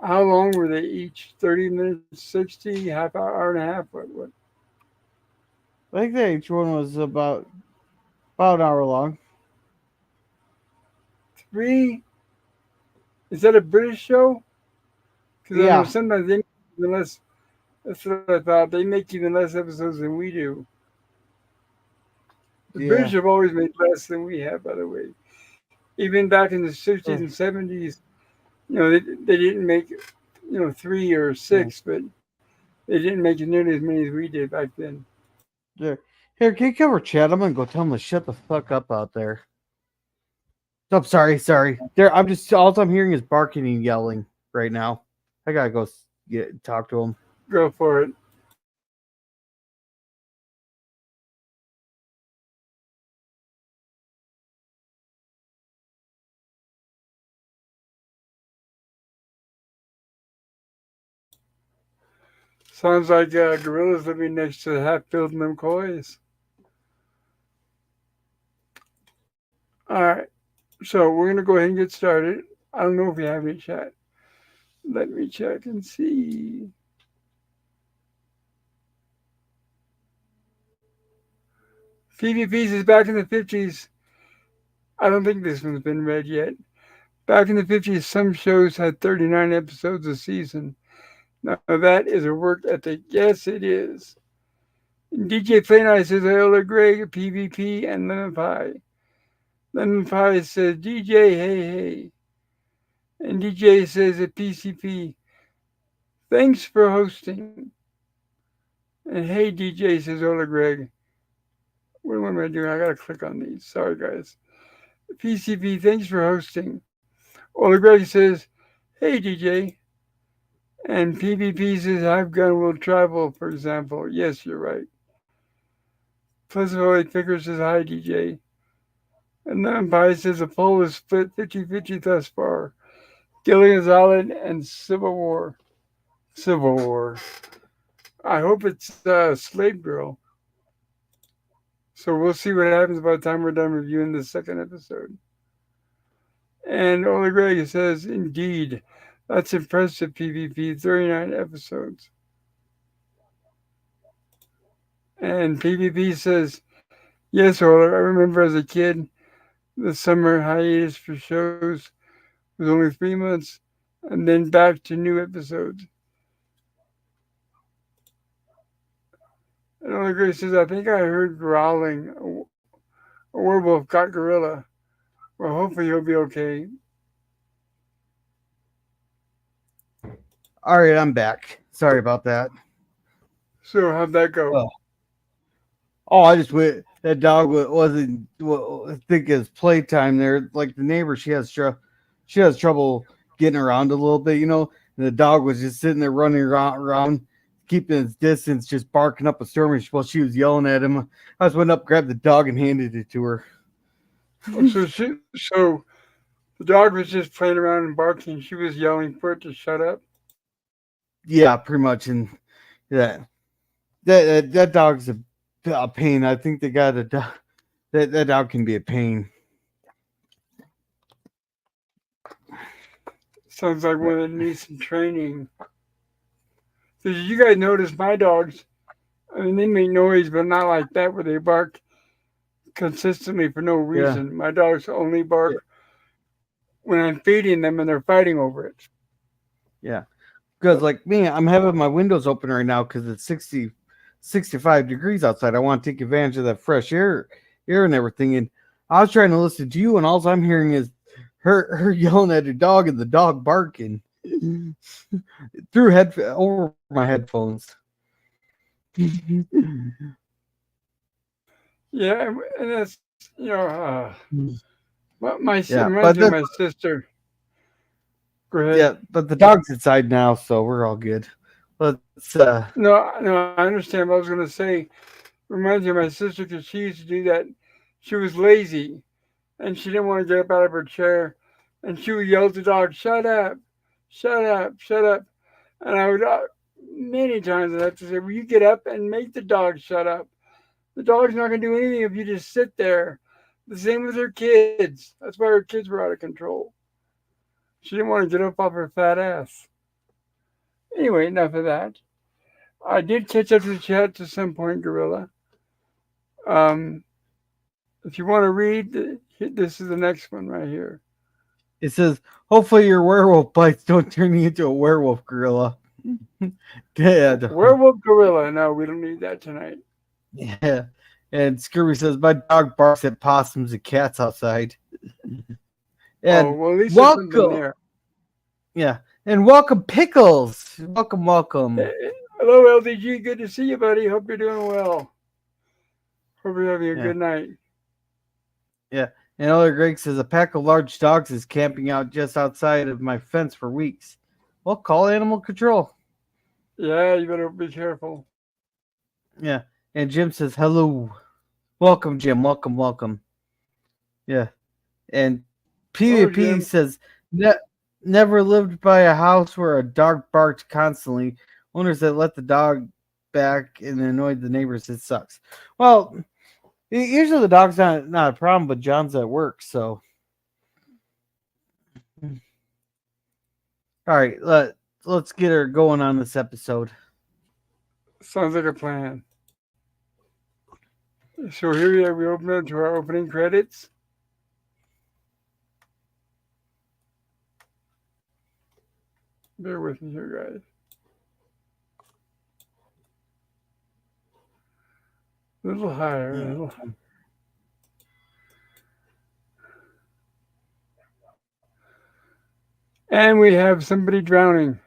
How long were they each? 30 minutes, 60, half hour, hour and a half. What? I think that each one was about an hour long. Three? Is that a British show? Because I know Yeah, sometimes they make even less. That's what I thought. They make even less episodes than we do. The British yeah. have always made less than we have, by the way. Even back in the 60s Uh, and 70s, they didn't make, 3 or 6, yeah. but they didn't make nearly as many as we did back then. There. Here, can you cover chat? I'm gonna go tell them to shut the fuck up out there. Oh, sorry. There, I'm just all I'm hearing is barking and yelling right now. I gotta go talk to them. Go for it. Sounds like gorillas living next to half-filled McCoys. All right, so we're gonna go ahead and get started. I don't know if we have any chat. Let me check and see. PvPs is back in the 50s. I don't think this one's been read yet. Back in the 50s, some shows had 39 episodes a season. Now that is a work ethic. Yes, it is. DJ Play Night says Iola Greg, PvP, and Lemon Pie. Lemon Pie says DJ, hey, hey. And DJ says at PCP, thanks for hosting. And hey, DJ says Ola Greg. What am I doing? I gotta click on these. Sorry, guys. PCP, thanks for hosting. Ola Greg says, hey, DJ. And PvP says, I've gun will travel, for example. Yes, you're right. Pleasant Valley Picker says, hi, DJ. And then Pie says, the poll is split 50-50 thus far. Gilligan's Island and Civil War. Civil War. I hope it's Slave Girl. So we'll see what happens by the time we're done reviewing the second episode. And Ola Greg says, indeed, that's impressive, PvP, 39 episodes. And PvP says, yes, Ola, I remember as a kid, the summer hiatus for shows was only 3 months, and then back to new episodes. And Ola Greg says, I think I heard growling. A werewolf got gorilla. Well, hopefully he'll be okay. All right, I'm back. Sorry about that. So how'd that go? Oh, I just went. That dog wasn't. I think it's playtime there. Like the neighbor, she has trouble getting around a little bit, And the dog was just sitting there running around keeping his distance, just barking up a storm while she was yelling at him. I just went up, grabbed the dog, and handed it to her. So the dog was just playing around and barking. She was yelling for it to shut up. Yeah, pretty much. And that that dog's a pain. I think they got a dog. That dog can be a pain. Sounds like one that needs some training. Did you guys notice my dogs? I mean, they make noise, but not like that where they bark consistently for no Yeah. reason. My dogs only bark when I'm feeding them and they're fighting over it. Yeah. Because like me, I'm having my windows open right now because it's 65 degrees outside. I want to take advantage of that fresh air and everything. And I was trying to listen to you, and all I'm hearing is her yelling at her dog and the dog barking through over my headphones. Yeah, and that's Mm. it Yeah, reminds but me of the my sister. Go ahead. yeah, but the dog's inside now, so we're all good. Let's No, no, I understand. But I was going to say, reminds me of my sister because she used to do that. She was lazy and she didn't want to get up out of her chair, and she would yell at the dog, "Shut up, shut up, shut up." And I would many times I'd have to say, "Will you get up and make the dog shut up? The dog's not going to do anything if you just sit there." The same with her kids. That's why her kids were out of control. She didn't want to get up off her fat ass. Anyway, enough of that. I did catch up to the chat to some point, Gorilla. Um, if you want to read, this is the next one right here. it says, hopefully your werewolf bites don't turn you into a werewolf gorilla. Dad. Werewolf Gorilla. No, we don't need that tonight. Yeah. And Scurvy says, my dog barks at possums and cats outside. Oh, And well, at least there's something welcome. there. Yeah. And welcome, Pickles. Welcome, welcome. Hello, LDG. Good to see you, buddy. Hope you're doing well. Hope you're having a Yeah. good night. Yeah. And Elder Greg says, a pack of large dogs is camping out just outside of my fence for weeks. Well, call animal control. Yeah, you better be careful. Yeah. And Jim says, hello. Welcome, Jim. Welcome, welcome. Yeah. And Hello, PvP Jim. says, never lived by a house where a dog barked constantly. Owners that let the dog back and annoyed the neighbors. It sucks. Well, usually the dog's not a problem, but John's at work, so. All right, let's get her going on this episode. Sounds like a plan. So here we are. We open up to our opening credits. Bear with me here, guys. A little higher. A Yeah. little. And we have somebody drowning.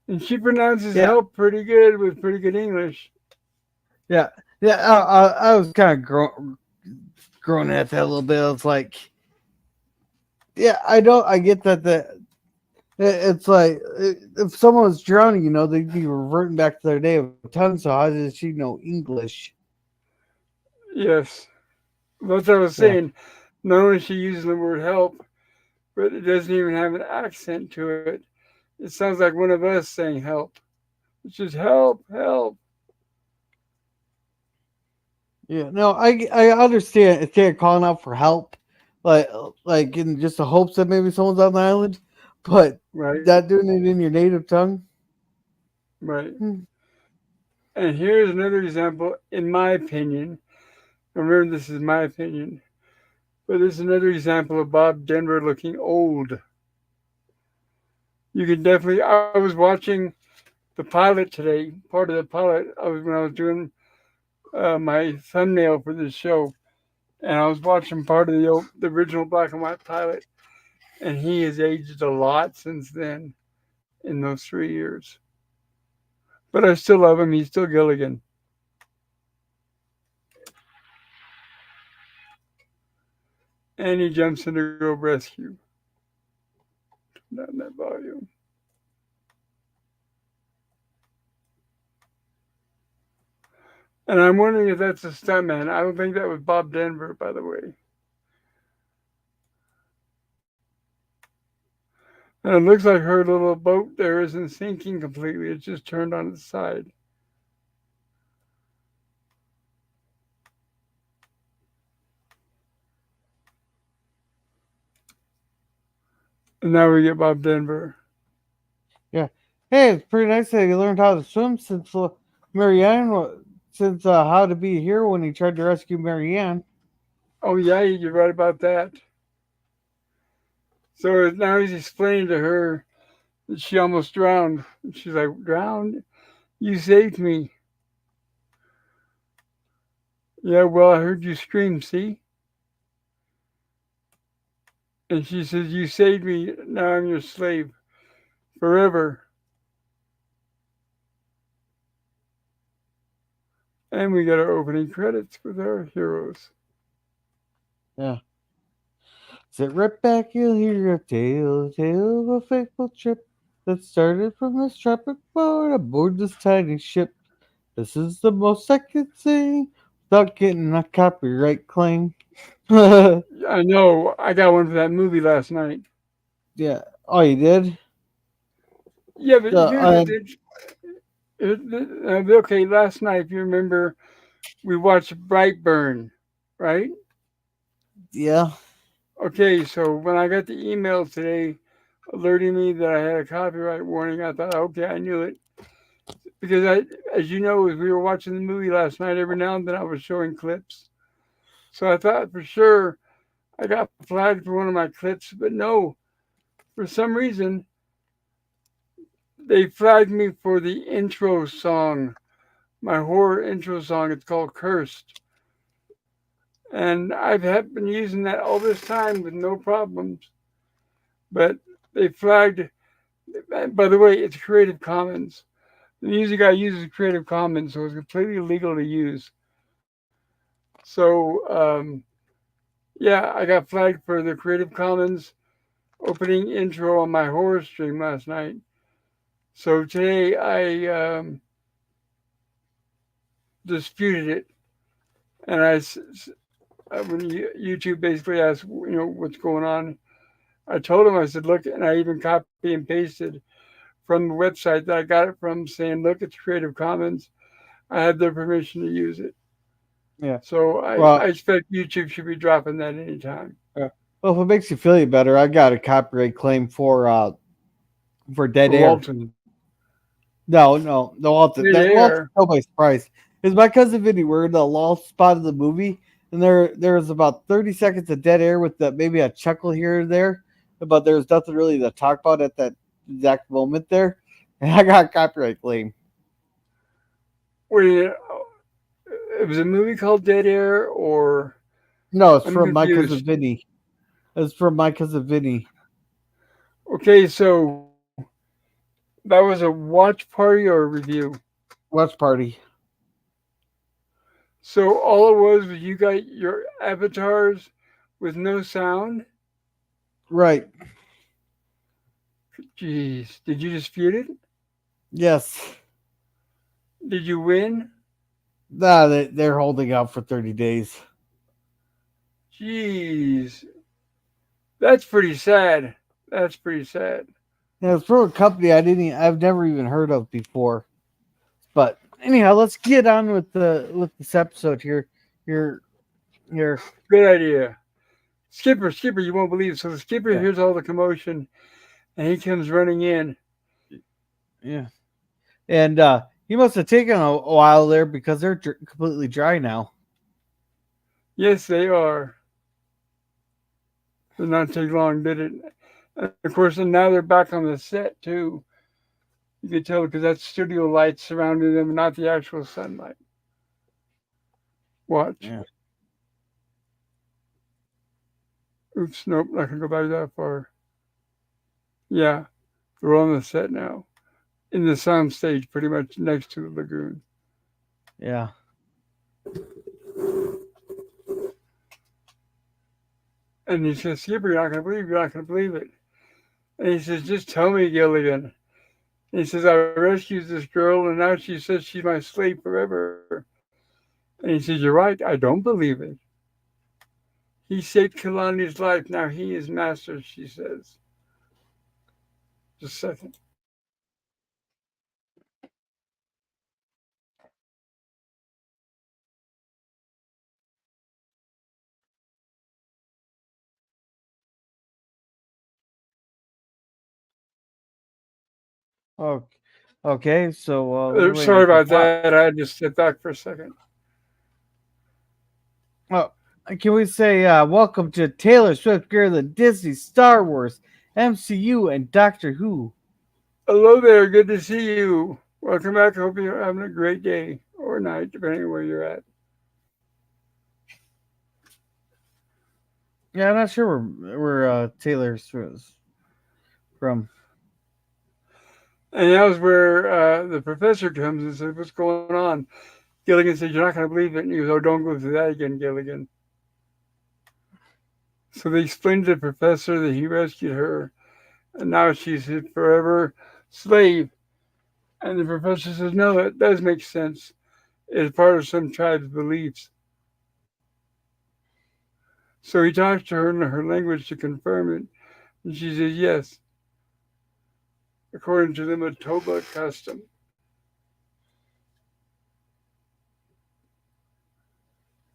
And she pronounces Yeah. help pretty good with pretty good English. Yeah. Yeah. I was kind of growing at that a little bit. I was like, yeah, I get that it's like if someone was drowning, they'd be reverting back to their native tongue. So how does she know English? Yes. That's what I was Yeah, saying. Not only is she using the word help, but it doesn't even have an accent to it. It sounds like one of us saying help. It's just help, help. yeah. No, I understand. If they're calling out for help, like in just the hopes that maybe someone's on the island, but Right, not doing it in your native tongue. right. Hmm. And here's another example, in my opinion. Remember, this is my opinion. But this is another example of Bob Denver looking old. You can definitely. I was watching the pilot today. Part of the pilot. When I was doing my thumbnail for this show, and I was watching part of the original black and white pilot, and he has aged a lot since then in those 3 years. But I still love him. He's still Gilligan, and he jumps in to go rescue. Turn down that volume. And I'm wondering if that's a stuntman. I don't think that was Bob Denver, by the way. And it looks like her little boat there isn't sinking completely. It's just turned on its side. And now we get Bob Denver. Yeah. Hey, it's pretty nice that he learned how to swim since Marianne, since how to be a hero when he tried to rescue Marianne. Oh, yeah, you're right about that. So now he's explaining to her that she almost drowned. And she's like, drowned? You saved me. Yeah, well, I heard you scream, see? And she says, you saved me. Now I'm your slave forever. And we got our opening credits with our heroes. Yeah. Sit right back, you'll hear a tale of a fateful trip that started from this tropic port aboard this tiny ship. This is the most I could say without getting a copyright claim. Yeah. I know I got one for that movie last night. Oh, you did? Yeah, but The okay. Last night, if you remember, we watched Brightburn, right? yeah. Okay, so when I got the email today alerting me that I had a copyright warning, I thought, okay, I knew it because as you know, as we were watching the movie last night, every now and then I was showing clips. So I thought for sure I got flagged for one of my clips, but no, for some reason they flagged me for the intro song, my horror intro song. It's called Cursed. And been using that all this time with no problems. But they flagged, by the way, it's Creative Commons. The music I use is Creative Commons, so it's completely legal to use. So, yeah, I got flagged for the Creative Commons opening intro on my horror stream last night. So today I disputed it, and when YouTube basically asked, what's going on, I told him, I said, look, and I even copy and pasted from the website that I got it from, saying, look, it's Creative Commons. I have their permission to use it. Yeah. So I Well, expect YouTube should be dropping that anytime. well, if it makes you feel any better, I got a copyright claim for Dead For Air. Walton. No, the Walton. Dead That Walton Air. nobody's surprised. It's my cousin Vinny. We're in the lost spot of the movie, and there was about 30 seconds of dead air with maybe a chuckle here or there, but there was nothing really to talk about at that exact moment there. And I got a copyright claim. Wait, it was a movie called Dead Air, or No, it's I'm from my cousin confused. Vinny. It's from my cousin Vinny. Okay, so that was a watch party or a review. Watch party. So all it was you got your avatars with no sound. Right. Jeez, did you dispute it? Yes. Did you win? Nah, they're holding out for 30 days. Jeez, that's pretty sad. That's pretty sad. Yeah, it's from a company I've never even heard of before. But anyhow, let's get on with this episode here. Here, here. Good idea. Skipper, you won't believe. So the skipper Yeah, hears all the commotion, and he comes running in. yeah. And he must have taken a while there because they're completely dry now. Yes, they are. Did not take long, did it? And of course, and now they're back on the set too. You could tell because that's studio lights surrounding them, not the actual sunlight. Watch. Yeah. Oops, nope, not gonna go back that far. Yeah, they're on the set now, in the sound stage, pretty much next to the lagoon. Yeah. And he says, Skipper, you're not gonna believe it. And he says, just tell me, Gilligan. And he says, I rescued this girl, and now she says she's my slave forever. And he says, you're right, I don't believe it. He saved Kalani's life, now he is master, she says. Just a second. Okay. Okay. So we're waiting Sorry for the about plot. that. I had to step back for a second. Oh, can we say welcome to Taylor Swift, Girl, the Disney, Star Wars, MCU, and Doctor Who? Hello there. Good to see you. Welcome back. Hope you're having a great day or night, depending on where you're at. Yeah, I'm not sure where Taylor Swift from. And that was where the professor comes and says, what's going on? Gilligan said, "You're not going to believe it." And he goes, "Oh, don't go through that again, Gilligan." So they explained to the professor that he rescued her, and now she's his forever slave. And the professor says, "No, that does make sense. It's part of some tribe's beliefs." So he talks to her in her language to confirm it, and she says, "Yes, according to the Matoba custom."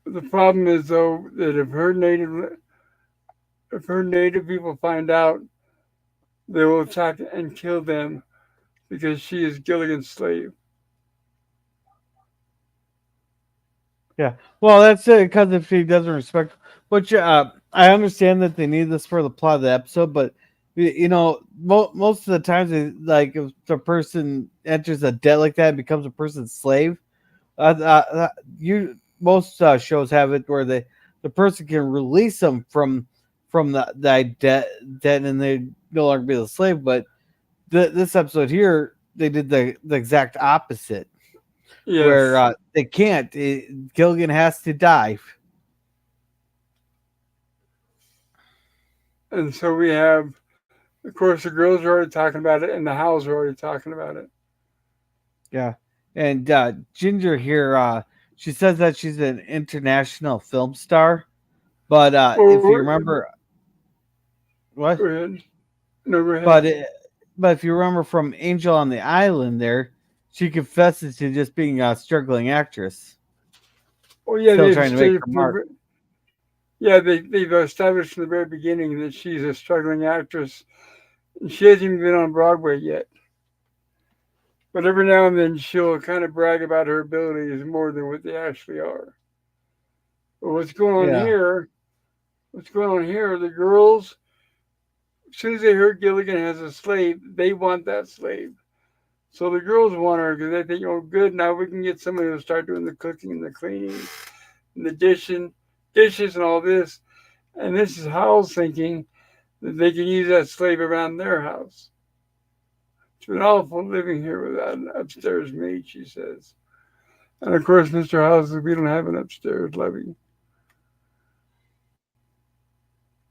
The problem is, though, that if her native people find out, they will attack and kill them because she is Gilligan's slave. Yeah. Well, that's it because if he doesn't respect, which I understand that they need this for the plot of the episode, but most of the times, like if the person enters a debt like that and becomes a person's slave, you most shows have it where the person can release them from that debt and they no longer be the slave. But this episode here, they did the exact opposite where Yes, they can't. Gilligan has to die. and so we have, of course, the girls are already talking about it, and the Howls are already talking about it. Yeah, and Ginger here, she says that she's an international film star. But if you Oh, remember, what? go ahead. No, go ahead. But but if you remember from Angel on the Island, there, she confesses to just being a struggling actress, Oh, yeah, still they've trying to make stated her mark. yeah, they've established from the very beginning that she's a struggling actress. And she hasn't even been on Broadway yet. But every now and then she'll kind of brag about her abilities more than what they actually are. But Yeah, what's going on here, the girls, as soon as they heard Gilligan has a slave, they want that slave. So the girls want her because they think, oh, good, now we can get somebody to start doing the cooking and the cleaning and the dishes and all this. And this is Howell's thinking that they can use that slave around their house. It's been awful living here without an upstairs maid, she says. And of course, Mr. Howell says, we don't have an upstairs levy.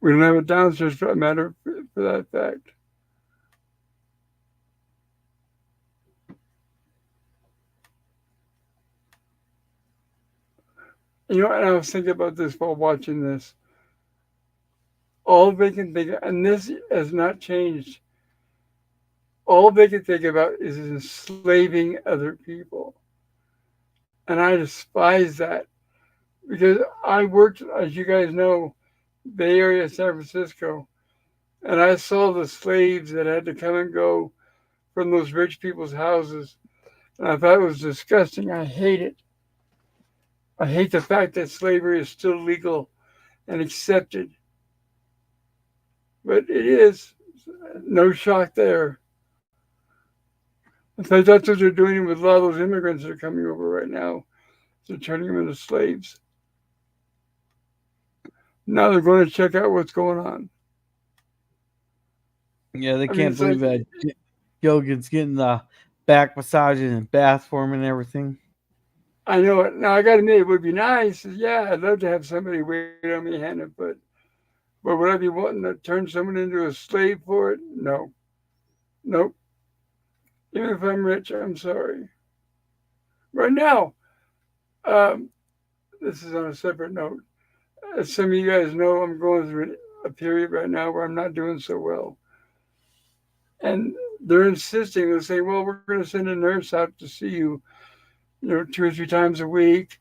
We don't have a downstairs for that matter, for that fact. And I was thinking about this while watching this. All they can think of, and this has not changed, all they can think about is enslaving other people. And I despise that because I worked, as you guys know, Bay Area, San Francisco, and I saw the slaves that had to come and go from those rich people's houses. And I thought it was disgusting. I hate it. I hate the fact that slavery is still legal and accepted. But it is. No shock there. In fact, that's what they're doing with a lot of those immigrants that are coming over right now. They're turning them into slaves. Now they're going to check out what's going on. yeah, they I mean, can't it's like, believe that Gilligan's getting the back massages and bath for him and everything. I know it. Now, I got to admit, it would be nice. Yeah, I'd love to have somebody wait on me hand and foot. But would I be wanting to turn someone into a slave for it? No. Nope. Even if I'm rich, I'm sorry. Right now, um, this is on a separate note. As some of you guys know, I'm going through a period right now where I'm not doing so well. And they're insisting, they'll say, well, we're going to send a nurse out to see you, 2 or 3 times a week.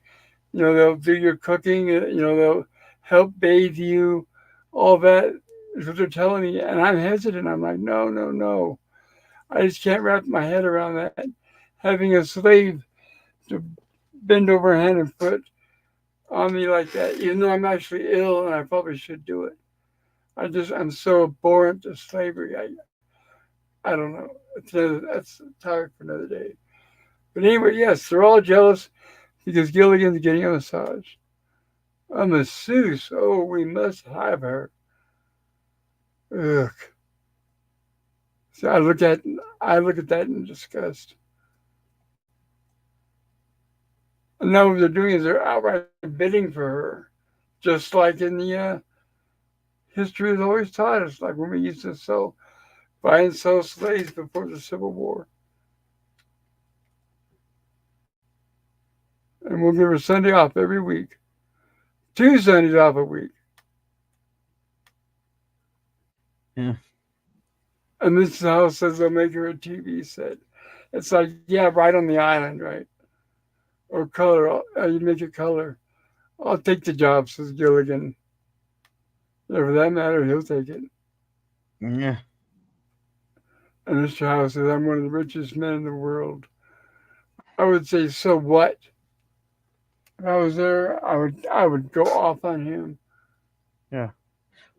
They'll do your cooking, they'll help bathe you, all that is what they're telling me. And I'm hesitant. I'm like, no, no, no. I just can't wrap my head around that. Having a slave to bend over hand and foot on me like that, even though I'm actually ill and I probably should do it. I'm so abhorrent to slavery. I don't know. That's a topic for another day. But anyway, yes, they're all jealous because Gilligan's getting a massage. A masseuse. Oh, we must have her. Ugh. So I look at that in disgust. And now what they're doing is they're outright bidding for her, just like in the history has always taught us, like when we used to buy and sell slaves before the Civil War. And we'll give her Sunday off every week, 2 Sundays off a week. Yeah. And this house says they'll make her a TV set. It's like, yeah, right on the island, right? Or color. You make it color. I'll take the job, says Gilligan. And for that matter, he'll take it. Yeah. And Mr. House says, I'm one of the richest men in the world. I would say, so what? If I was there, I would go off on him. Yeah.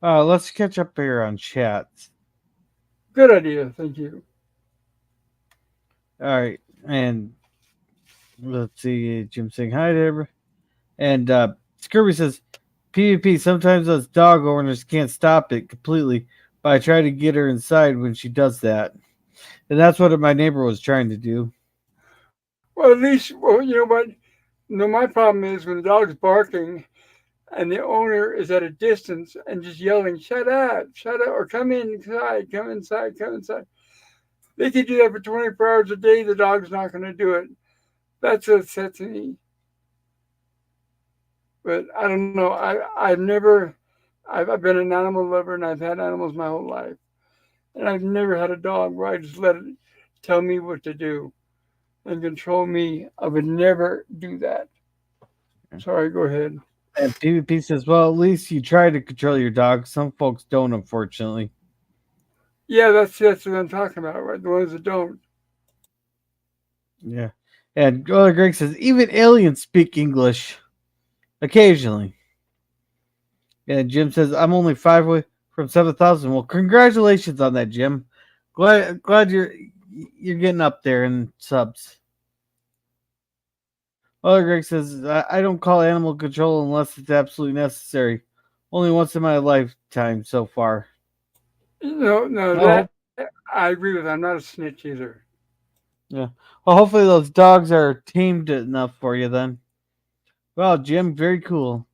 Let's catch up here on chat. Good idea, thank you. All right, and let's see. Jim saying hi to everyone. And Scurvy says, PvP, sometimes us dog owners can't stop it completely, but I try to get her inside when she does that. And that's what my neighbor was trying to do. Well, at least, well, you know what? No, my problem is when the dog's barking and the owner is at a distance and just yelling, shut up, or come inside, come inside, come inside. They could do that for 24 hours a day. The dog's not going to do it. That's what upsets me. But I don't know. I've been an animal lover and I've had animals my whole life. And I've never had a dog where I just let it tell me what to do and control me. I would never do that. Sorry, go ahead. And PvP says, well, at least you try to control your dog. Some folks don't, unfortunately. Yeah, that's what I'm talking about, right? The ones that don't. Yeah. And Greg says, even aliens speak English occasionally. And Jim says, I'm only 5 away from 7,000. Well, congratulations on that, Jim. Glad you're getting up there in subs. Greg says, I don't call animal control unless it's absolutely necessary. Only once in my lifetime so far. No, that I agree with. I'm not a snitch either. Yeah. Well, hopefully those dogs are tamed enough for you then. Well, Jim, very cool.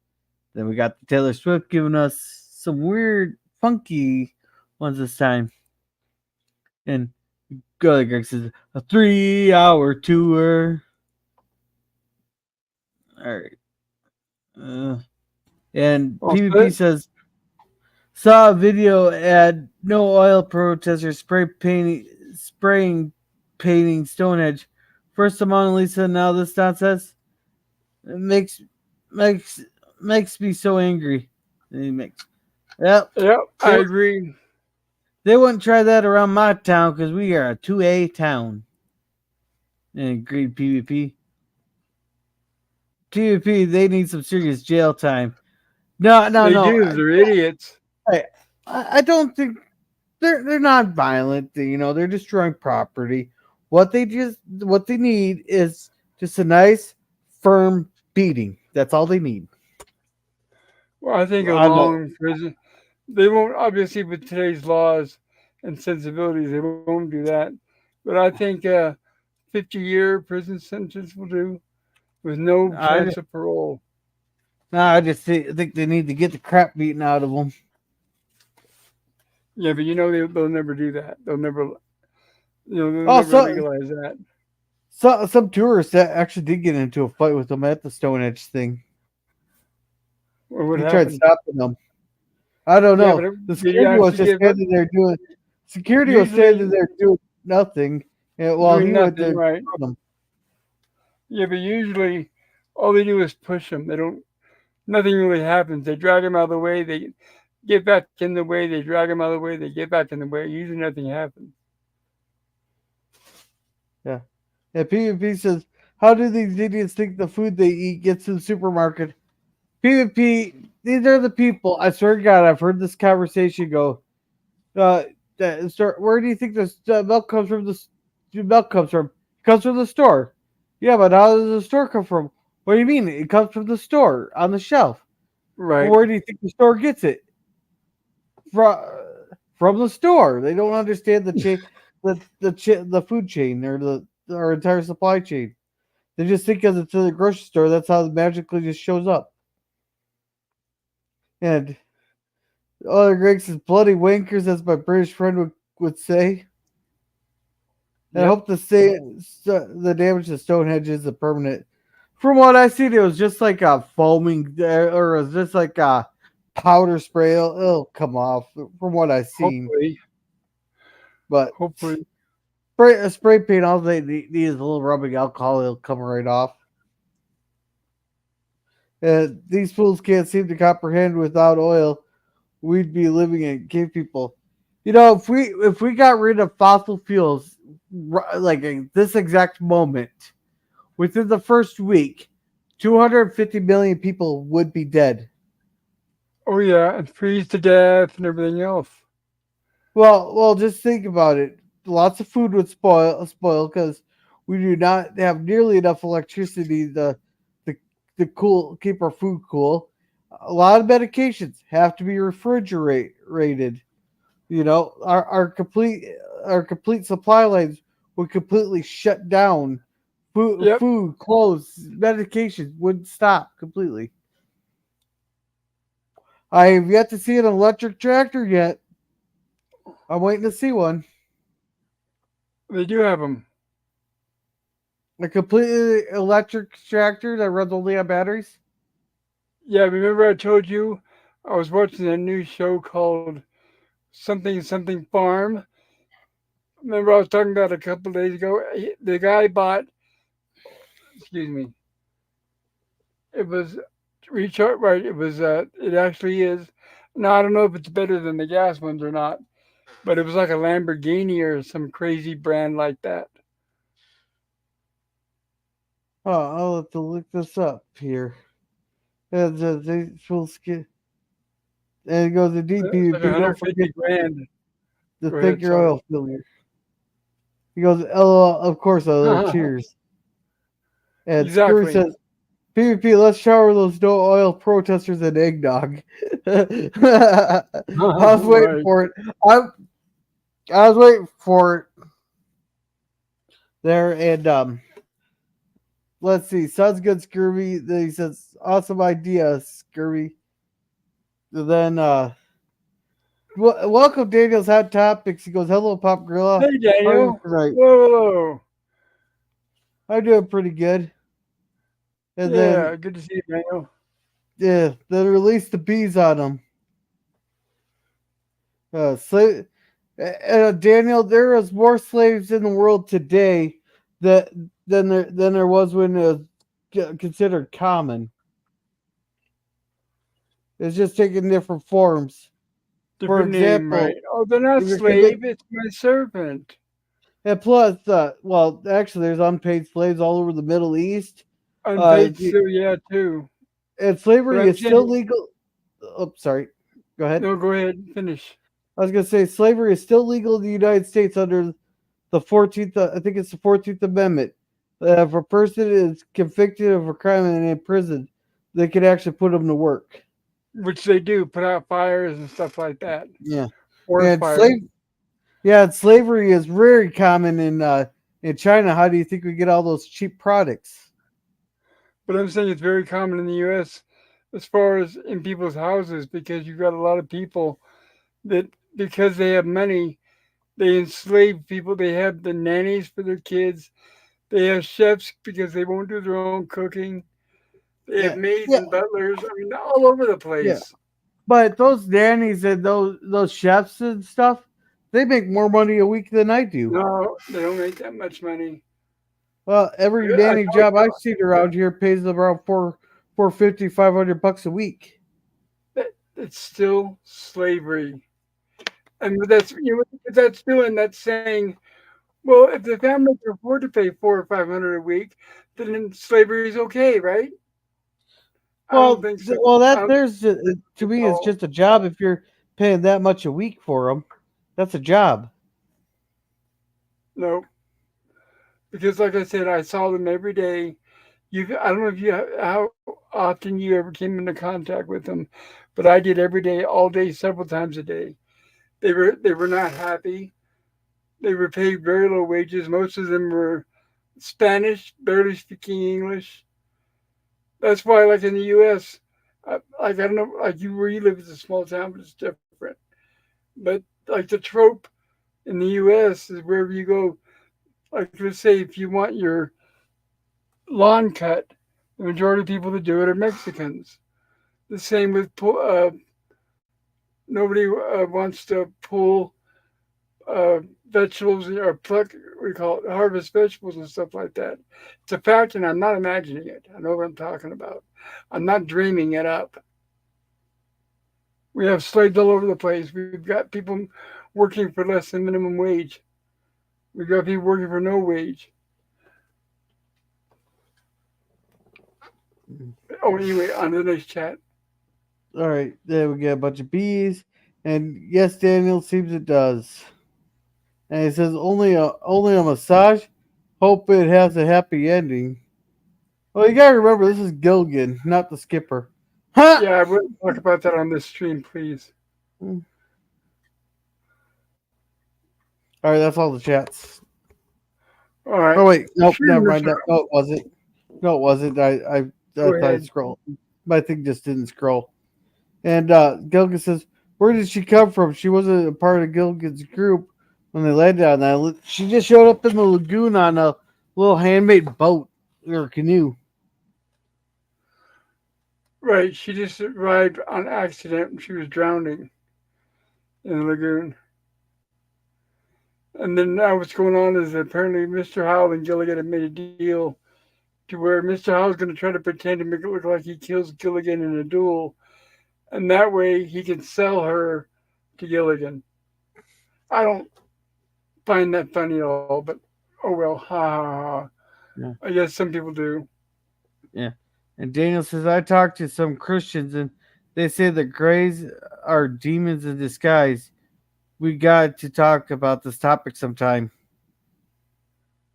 Then we got the Taylor Swift giving us some weird, funky ones this time. And Greg says, a 3-hour tour. All right. And PvP says, saw a video ad, no oil protester spraying painting Stonehenge. First the Mona Lisa, now this nonsense. It makes me so angry. Yep, I agree. They wouldn't try that around my town because we are a 2A town. And agreed, PvP. PvP, they need some serious jail time. No. They do. They're idiots. I don't think they're not violent. They're destroying property. What they need is just a nice, firm beating. That's all they need. Well, I think a long prison. They won't, obviously, with today's laws and sensibilities, they won't do that. But I think 50-year prison sentence will do, with no chance of parole. No, I just think they need to get the crap beaten out of them. Yeah, but they'll never do that. They'll never never legalize that. Some tourists that actually did get into a fight with them at the Stonehenge thing. Well, what tried stopping them. I don't know. Yeah, the security was just standing there doing. Security was standing there doing nothing, while he went there. Right. Yeah, but usually all they do is push them. They don't. Nothing really happens. They drag them out of the way. They get back in the way. They drag them out of the way. They get back in the way. Usually nothing happens. Yeah. Yeah. PvP says, "How do these idiots think the food they eat gets to the supermarket?" PvP, these are the people. I swear to God, I've heard this conversation go. Where do you think the milk comes from? The milk comes from? It comes from the store. Yeah, but how does the store come from? What do you mean? It comes from the store on the shelf. Right. Well, where do you think the store gets it? From the store. They don't understand the chain, the food chain or our entire supply chain. They just think because it's in the grocery store, that's how it magically just shows up. And other Greg's is bloody wankers, as my British friend would say. And I Yep. hope the damage to Stonehenge isn't permanent. From what I seen, it was just like a foaming, or it was just like a powder spray. It'll come off. From what I seen, Hopefully. but Hopefully. spray paint, all they need is a little rubbing alcohol. It'll come right off. And these fools can't seem to comprehend without oil, we'd be living in cave people. You know, if we got rid of fossil fuels, like this exact moment, within the first week, 250 million people would be dead. Oh yeah, and freeze to death and everything else. Well, just think about it. Lots of food would spoil because we do not have nearly enough electricity to, to keep our food cool. A lot of medications have to be refrigerated. You know, our complete supply lines would completely shut down. Yep. Food, clothes, medications would stop completely. I have yet to see an electric tractor yet. I'm waiting to see one. They do have them. A completely electric tractor that runs only on batteries. Yeah, remember I told you I was watching a new show called Something Something Farm. Remember I was talking about a couple days ago. The guy bought. Excuse me. It was recharge. Right. It was. It actually is. Now I don't know if it's better than the gas ones or not, but it was like a Lamborghini or some crazy brand like that. Oh, I'll have to look this up here. They full skin. And it goes to It's like DP. Don't forget 150 grand. to Go thank ahead. your Sorry. oil failure. He goes, LOL, of course, I love cheers. And Scurry Exactly. says, PvP, let's shower those no oil protesters in eggnog. I was waiting Right. for it. I, I was waiting for it there. And let's see. Sounds good, Scurvy. Then he says, awesome idea, Scurvy. And then, welcome, Daniel's Hot Topics. He goes, hello, Pop Gorilla. Hey, How are you Daniel. tonight? Whoa. I'm doing pretty good. And Yeah, then, good to see you, Daniel. yeah, they released the bees on him. So, Daniel, there is more slaves in the world today that than there was when it was considered common. It's just taking different forms. For Different name, right? example, Oh, they're not if you're commit, slave. It's my servant. and plus, well, actually, there's unpaid slaves all over the Middle East. Uh, Unpaid still, yeah, too. and But slavery I'm is still saying, legal. Oh, sorry. Go ahead. no, go ahead, finish. I was gonna say slavery is still legal in the United States under the 14th. I think it's the 14th Amendment. If a person is convicted of a crime and in prison, they can actually put them to work. Which they do, put out fires and stuff like that. Yeah, Forest and fires. slavery is very common in China. How do you think we get all those cheap products? But I'm saying it's very common in the U.S. as far as in people's houses because you've got a lot of people that, because they have money, they enslave people. They have the nannies for their kids. They have chefs because they won't do their own cooking. They have Yeah, maids yeah, and butlers. I mean, all over the yeah. place. But those nannies and those chefs and stuff, they make more money a week than I do. No, they don't make that much money. Well, every I nanny talked job I've seen around here pays around 450, $500 a week. that it's still slavery. And that's what that's doing. That's saying, well, if the family can afford to pay 400 or 500 a week, then slavery is okay, right? I don't think so. I That don't think there's to it's me, it's all just a job. If you're paying that much a week for them, that's a job. no, because like I said, I saw them every day. I don't know if you how often you ever came into contact with them, but I did every day, all day, several times a day. They were not happy. They were paid very low wages. Most of them were Spanish, barely speaking English. That's why, like in the U.S., like I don't know, like you where you live is a small town, but it's different. But like the trope in the U.S. is wherever you go. Like let's say if you want your lawn cut, the majority of people that do it are Mexicans. The same with nobody wants to pull vegetables or pluck, we call it harvest vegetables and stuff like that. It's a fact, and I'm not imagining it. I know what I'm talking about. I'm not dreaming it up. We have slaves all over the place. We've got people working for less than minimum wage. We've got people working for no wage. Oh, anyway, on to the next chat. All right, there we get a bunch of bees, and yes, Daniel seems it does. And it says only a massage. Hope it has a happy ending. Well, you gotta remember this is Gilligan, not the skipper. Huh? Yeah, I wouldn't talk about that on this stream, please. All right, that's all the chats. All right. Oh wait, nope, Sure, never mind Mr. that. No, it wasn't. No, it wasn't. I Go thought I ahead. scrolled. My thing just didn't scroll. And Gilligan says, "Where did she come from? She wasn't a part of Gilligan's group when they landed on that. She just showed up in the lagoon on a little handmade boat or canoe." Right, she just arrived on accident. She was drowning in the lagoon. And then now what's going on is apparently Mr. Howell and Gilligan have made a deal to where Mr. Howell's going to try to pretend to make it look like he kills Gilligan in a duel, and that way he can sell her to Gilligan. I don't find that funny at all, but oh well, ha ha ha. Yeah, I guess some people do. yeah. And Daniel says, "I talked to some Christians and they say the Greys are demons in disguise. We got to talk about this topic sometime."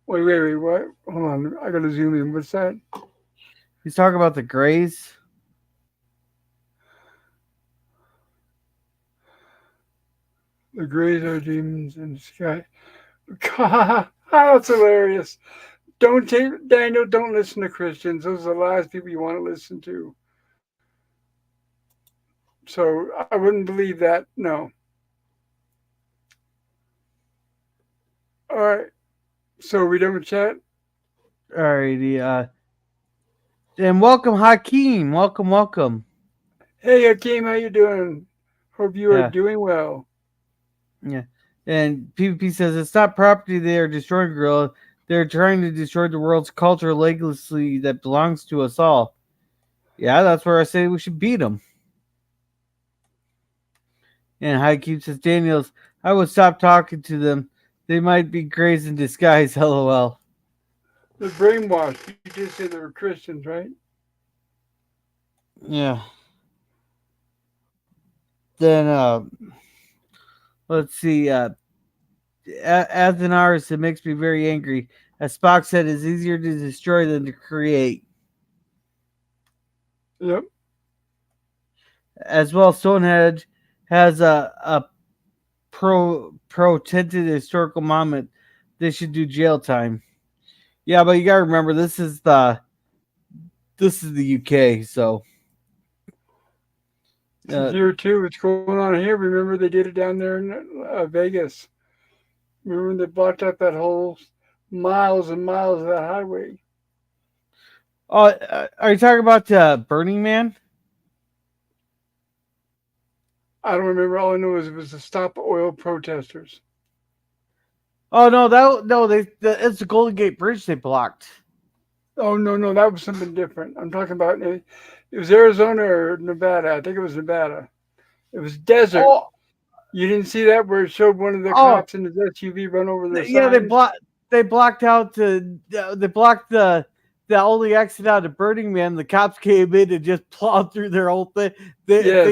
Wait, what? Hold on, I gotta zoom in. What's that? He's talking about the Greys. The Greys are demons in the sky. God, that's hilarious. Don't take Daniel. Don't listen to Christians. Those are the last people you want to listen to. So I wouldn't believe that. No. All right. So we done with chat. Alrighty, and welcome Hakeem. Welcome. Hey Hakeem, how you doing? Hope you are Yeah, doing well. yeah. And PvP says it's not property they are destroying, Gorilla. They're trying to destroy the world's cultural legacy that belongs to us all. Yeah, that's where I say we should beat them. And Hakeem says, Daniels, I would stop talking to them. They might be Greys in disguise, lol. The brainwashed. You just said they were Christians, right? Yeah. Then, let's see. As an artist, it makes me very angry. As Spock said, it's easier to destroy than to create. Yep. As well, Stonehenge has a pro-tented historical monument. They should do jail time. Yeah, but you gotta remember this is the UK, so uh, Here too. What's going on here? Remember they did it down there in Vegas. Remember when they blocked out that whole miles and miles of that highway? oh, are you talking about Burning Man? I don't remember. All I know is it was to stop oil protesters. Oh no, it's the Golden Gate Bridge they blocked. Oh no, that was something different. I'm talking about it was Arizona or Nevada. I think it was Nevada. It was desert. Oh, You didn't see that where it showed one of the oh, cops in his SUV run over their yeah, signs? they blocked out they blocked the only exit out of Burning Man. The cops came in and just plowed through their whole thing. The Yes,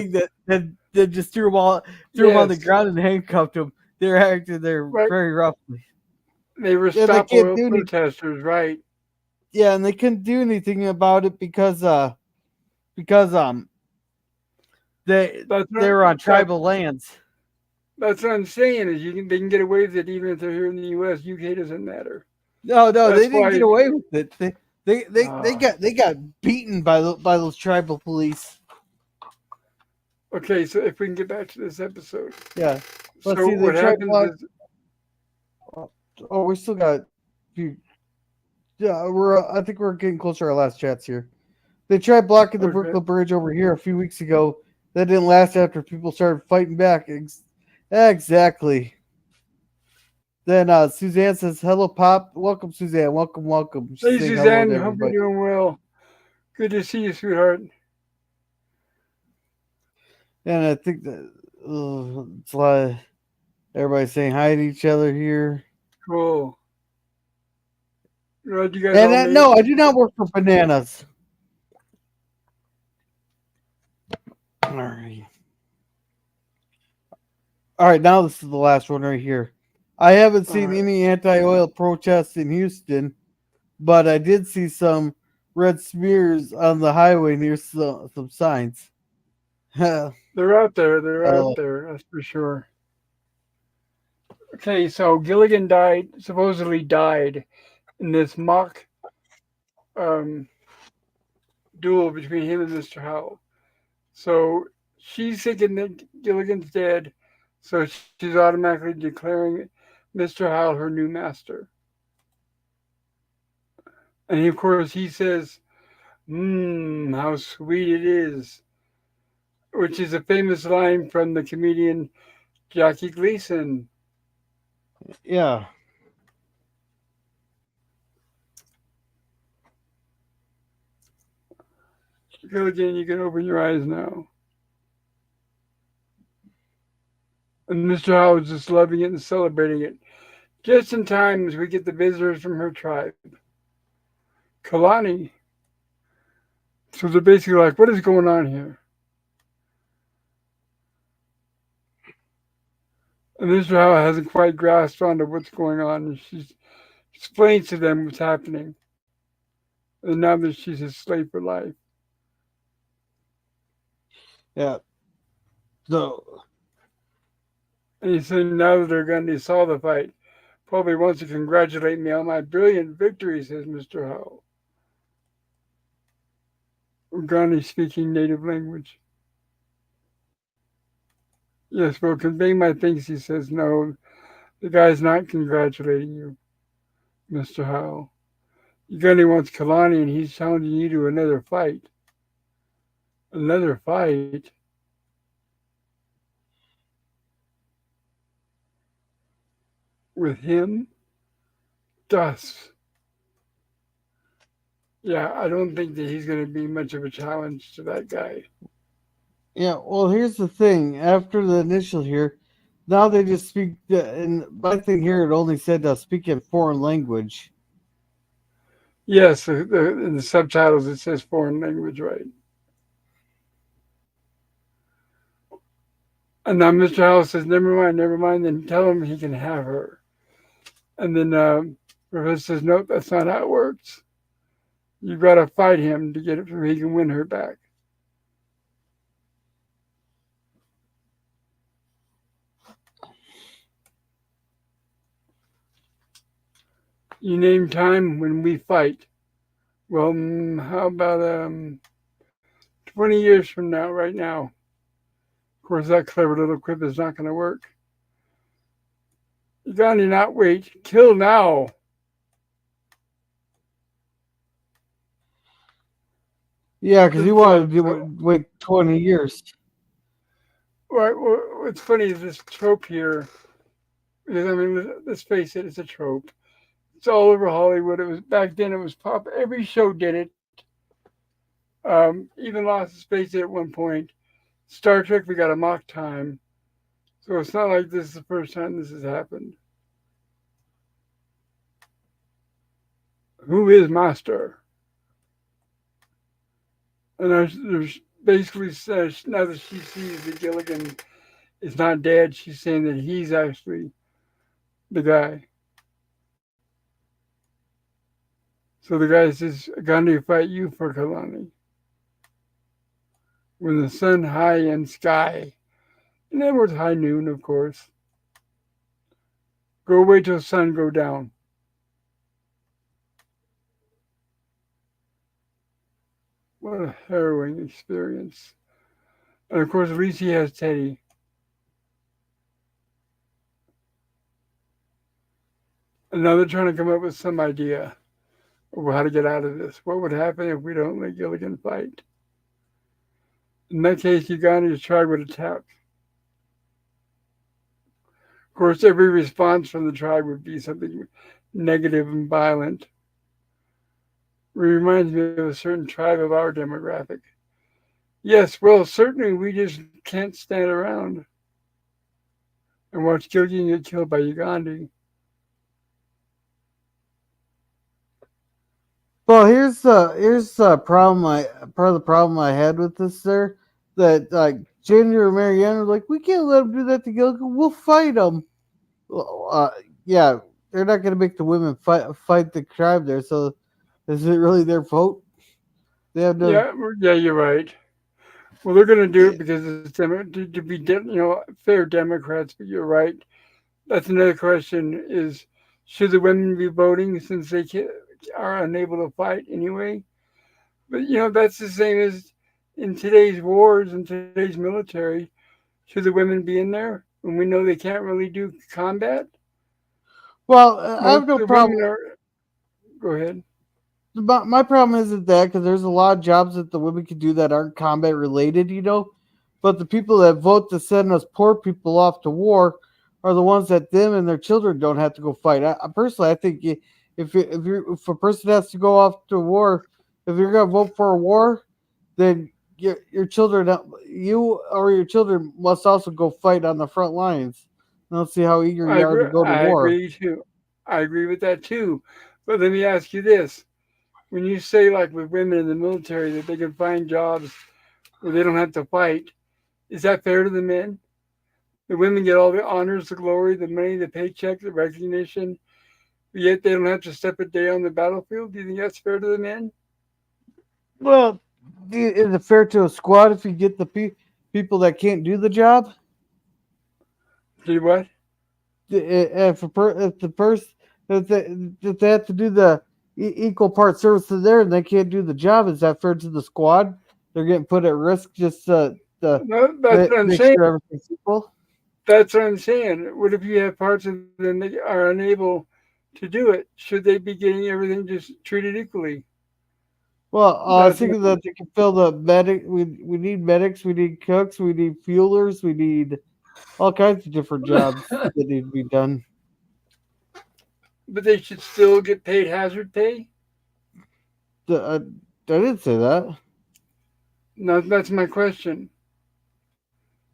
thing that just threw them on the yes. ground and handcuffed them. They're acting there Right. very roughly. They were Yeah, they stop can't oil do any. protesters, right? Yeah, and they couldn't do anything about it because they That's they not were on that. tribal lands. That's what I'm saying is they can get away with it even if they're here in the U.S. UK doesn't matter. No, they That's didn't why. get away with it. Uh, They got beaten by those tribal police. okay, so if we can get back to this episode. Yeah. Let's So see. They what tried happens block. is, Oh, we still got. Few, yeah, we're. I think we're getting closer to our last chats here. They tried blocking the okay, Brooklyn Bridge over here a few weeks ago. That didn't last after people started fighting back. Exactly. Then Suzanne says, "Hello, Pop. Welcome, Suzanne. Welcome, welcome." She's hey saying hello to Suzanne, hope you're everybody. doing well. Good to see you, sweetheart. And I think that it's a lot of everybody saying hi to each other here. Cool. What you guys And all made? no, I do not work for bananas. All right. All right, now this is the last one right here. I haven't All seen right. any anti-oil protests in Houston, but I did see some red smears on the highway near some signs. They're out there. They're out Oh, there. That's for sure. Okay, so Gilligan died, supposedly died in this mock um, duel between him and Mr. Howell. So she's thinking that Gilligan's dead, so she's automatically declaring Mr. Howell her new master. And of course, he says, how sweet it is, which is a famous line from the comedian Jackie Gleason. yeah. Gilligan, you can open your eyes now. And Mr. Howell's just loving it and celebrating it. Just in time as we get the visitors from her tribe, Kalani. So they're basically like, what is going on here? And Mr. Howell hasn't quite grasped onto what's going on. And she explains to them what's happening. And now that she's his slave for life. Yeah. So And he said, now that they're going to solve the fight, probably wants to congratulate me on my brilliant victory, says Mr. Howell. Ugani speaking native language. Yes, well, convey my thanks, he says. No, the guy's not congratulating you, Mr. Howell. Ugani wants Kalani and he's challenging you to another fight. Another fight? With him? Dust. Yeah, I don't think that he's going to be much of a challenge to that guy. yeah, well, here's the thing. After the initial here, now they just speak. And my thing here, it only said speak in foreign language. Yes, in the subtitles it says foreign language, right? And now Mr. Howell says, never mind, then tell him he can have her. And then Professor says, nope, that's not how it works. You've got to fight him to get it so he can win her back. You name time when we fight. Well, how about 20 years from now, right now? Of course, that clever little quip is not going to work. You got to not wait. Kill now. Yeah, because he It's like, wanted to so, wait 20 years. right, well, what's funny is this trope here, because I mean, let's face it, it's a trope. It's all over Hollywood. It was back then. It was pop. Every show did it. Even Lost in Space did at one point. Star Trek, we got a mock time. So it's not like this is the first time this has happened. Who is Master? And there's basically says now that she sees that Gilligan is not dead, she's saying that he's actually the guy. So the guy says, "Going to fight you for Kalani." When the sun high in sky, and that was high noon, of course. Go away till sun go down. What a harrowing experience. And of course, at least he has Teddy. And now they're trying to come up with some idea of how to get out of this. What would happen if we don't let Gilligan fight? In that case, Uganda's tribe would attack. Of course, every response from the tribe would be something negative and violent. It reminds me of a certain tribe of our demographic. Yes, well, certainly we just can't stand around and watch Gilligan get killed by Uganda. Well, here's the problem. I part of the problem I had with this there that Junior and Marianne are like, we can't let them do that to Gilligan. We'll fight them. Well, yeah, they're not gonna make the women fight the tribe there. So is it really their vote? They have to. Yeah, you're right. Well, they're going to do it because it's to be fair Democrats. But you're right. That's another question: is should the women be voting since are unable to fight anyway? But that's the same as in today's wars and today's military. Should the women be in there when we know they can't really do combat? Well, I Most have of no the problem. women are. Go ahead. My problem isn't that because there's a lot of jobs that the women can do that aren't combat related, But the people that vote to send us poor people off to war are the ones that them and their children don't have to go fight. Personally, I think if a person has to go off to war, if you're going to vote for a war, then your children, you or your children must also go fight on the front lines. I don't see how eager I you are agree. to go to I war. agree too. I agree with that too. But let me ask you this: when you say like with women in the military that they can find jobs where they don't have to fight, is that fair to the men? The women get all the honors, the glory, the money, the paycheck, the recognition, but yet they don't have to step a day on the battlefield. Do you think that's fair to the men? Well, is it fair to a squad if you get the people that can't do the job? Do what? If the person if they have to do the equal part service to there and they can't do the job, is that fair to the squad? They're getting put at risk just to No, that's what I'm make saying. sure everything's equal. That's what I'm saying. What if you have parts of them that are unable to do it? Should they be getting everything just treated equally? Well, I was That's thinking that they can fill the medic. We need medics. We need cooks. We need fuelers. We need all kinds of different jobs that need to be done. but they should still get paid hazard pay. I didn't say that. No, that's my question.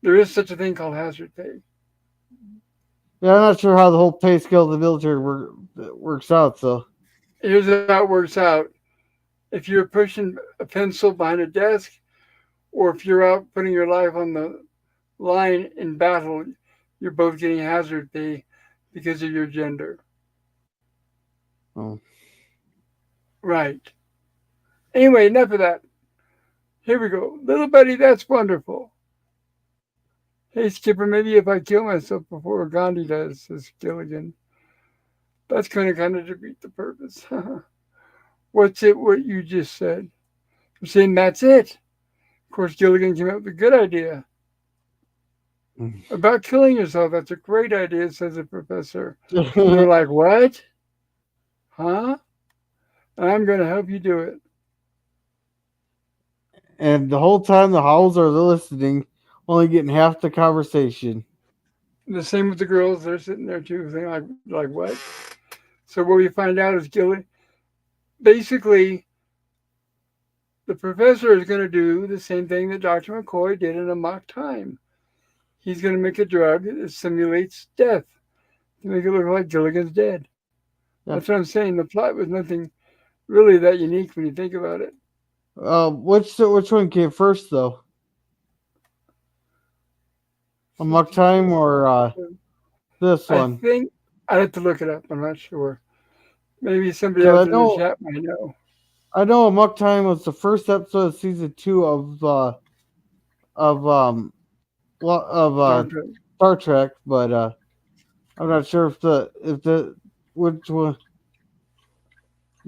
There is such a thing called hazard pay. Yeah, I'm not sure how the whole pay scale of the military works out. So, Here's how it works out. If you're pushing a pencil behind a desk, or if you're out putting your life on the line in battle, you're both getting hazard pay because of your gender. oh. Right. Anyway, enough of that. Here we go. Little buddy, that's wonderful. Hey, Skipper, maybe if I kill myself before Gandhi does, says Gilligan. That's going to kind of defeat the purpose. What's it, what you just said? I'm saying that's it. Of course, Gilligan came up with a good idea. About killing yourself, that's a great idea, says the professor. And they're like, what? Huh? I'm going to help you do it. And the whole time the Howls are listening, only getting half the conversation. The same with the girls. They're sitting there too, saying like what? So what we find out is basically, the professor is going to do the same thing that Dr. McCoy did in a mock time. He's going to make a drug that simulates death to make it look like Gilligan's dead. That's Yeah. what I'm saying. The plot was nothing really that unique when you think about it. Which one came first though? Amok Time or this I one? think I'd have to look it up. I'm not sure. Maybe somebody Because else in the chat might know. I know Amok Time was the first episode of season 2 of Star Trek. Star Trek, but I'm not sure if the which one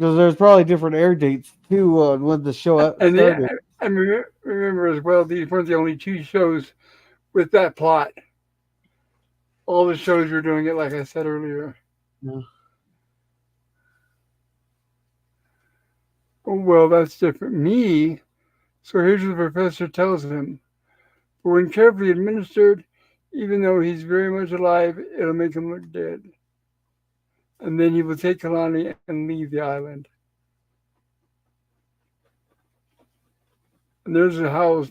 because there's probably different air dates too when the show And started. remember as well, these weren't the only two shows with that plot. All the shows were doing it, like I said earlier. Yeah. Oh, well, that's different. Me. So here's what the professor tells him. But when carefully administered, even though he's very much alive, it'll make him look dead. And then he will take Kalani and leave the island. And there's a house.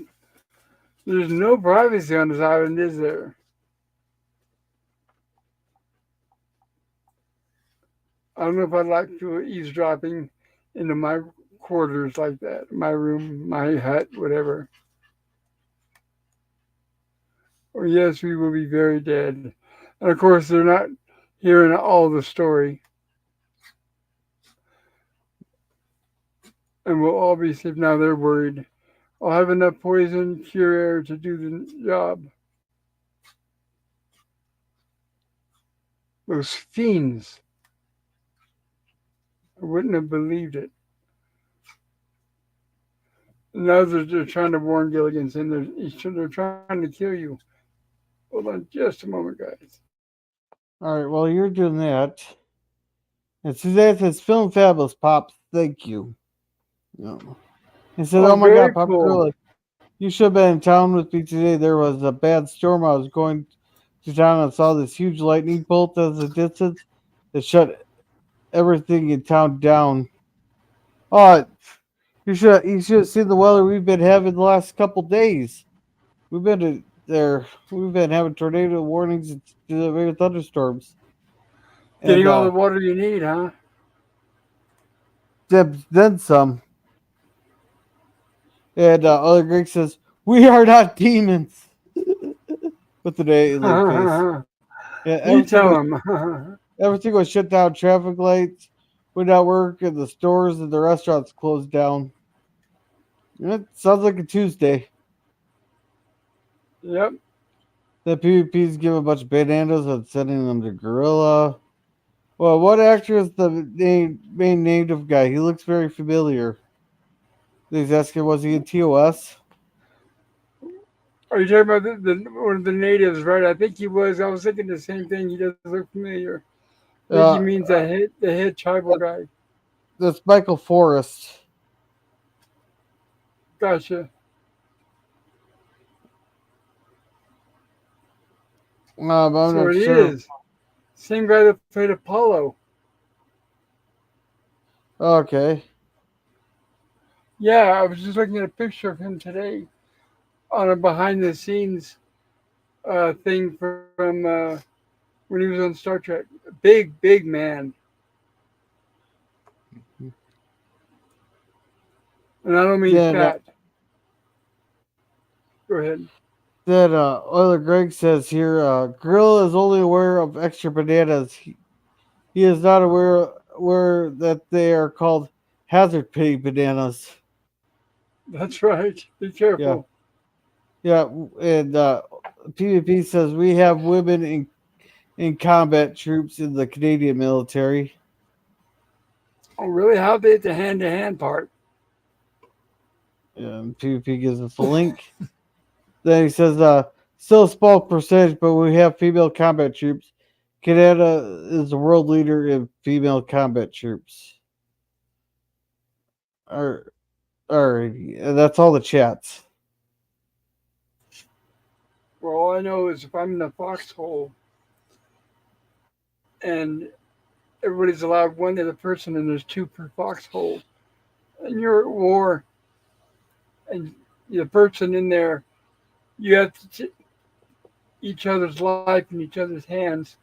There's no privacy on this island, is there? I don't know if I'd like to eavesdropping into my quarters like that, my room, my hut, whatever. Or yes, we will be very dead. And of course, they're not hearing all the story, and we'll all be safe. Now they're worried. I'll have enough poison cure air to do the job. Those fiends. I wouldn't have believed it. Now they're trying to warn Gilligan, saying they're trying to kill you. Hold on just a moment, guys. All right, well, you're doing that. And Suzanne says, Film Fabulous, Pops. Thank you. Yeah. He said, Oh, Oh my very God, Papa cool. Gorilla, you should have been in town with me today. There was a bad storm. I was going to town and saw this huge lightning bolt at a distance that shut everything in town down. Oh, you should have seen the weather we've been having the last couple days. We've been there. We've been having tornado warnings and severe thunderstorms. And Getting all the water you need, huh? then some. And other Greg says, "We are not demons." With the alien face. Yeah, You tell them. everything was shut down. Traffic lights would not work, and the stores and the restaurants closed down. It sounds like a Tuesday. Yep. The PvP's giving a bunch of bananas and sending them to Gorilla. Well, what actor is the main native guy? He looks very familiar. He's asking, was he in TOS? Are you talking about one of the natives, right? I think he was. I was thinking the same thing. He does look familiar. I think he Uh, means the head tribal guy. that's Michael Forrest. Gotcha. I'm So not it sure. is. Same guy that played Apollo. Okay. Yeah, I was just looking at a picture of him today on a behind the scenes thing from when he was on Star Trek. Big man. And I don't mean Then, fat. Go ahead. Euler Greg says here, Gorilla is only aware of extra bananas. He is not aware that they are called hazard pay bananas. That's right. Be Yeah. careful. Yeah, and PvP says we have women in combat troops in the Canadian military. Oh, really? How they at the hand to hand part? And PvP gives us a link. Then he says, still a small percentage, but we have female combat troops. Canada is the world leader in female combat troops. Or that's all the chats. Well, all I know is if I'm in the foxhole and everybody's allowed one other person and there's two per foxhole, and you're at war, and the person in there, you have to each other's life in each other's hands.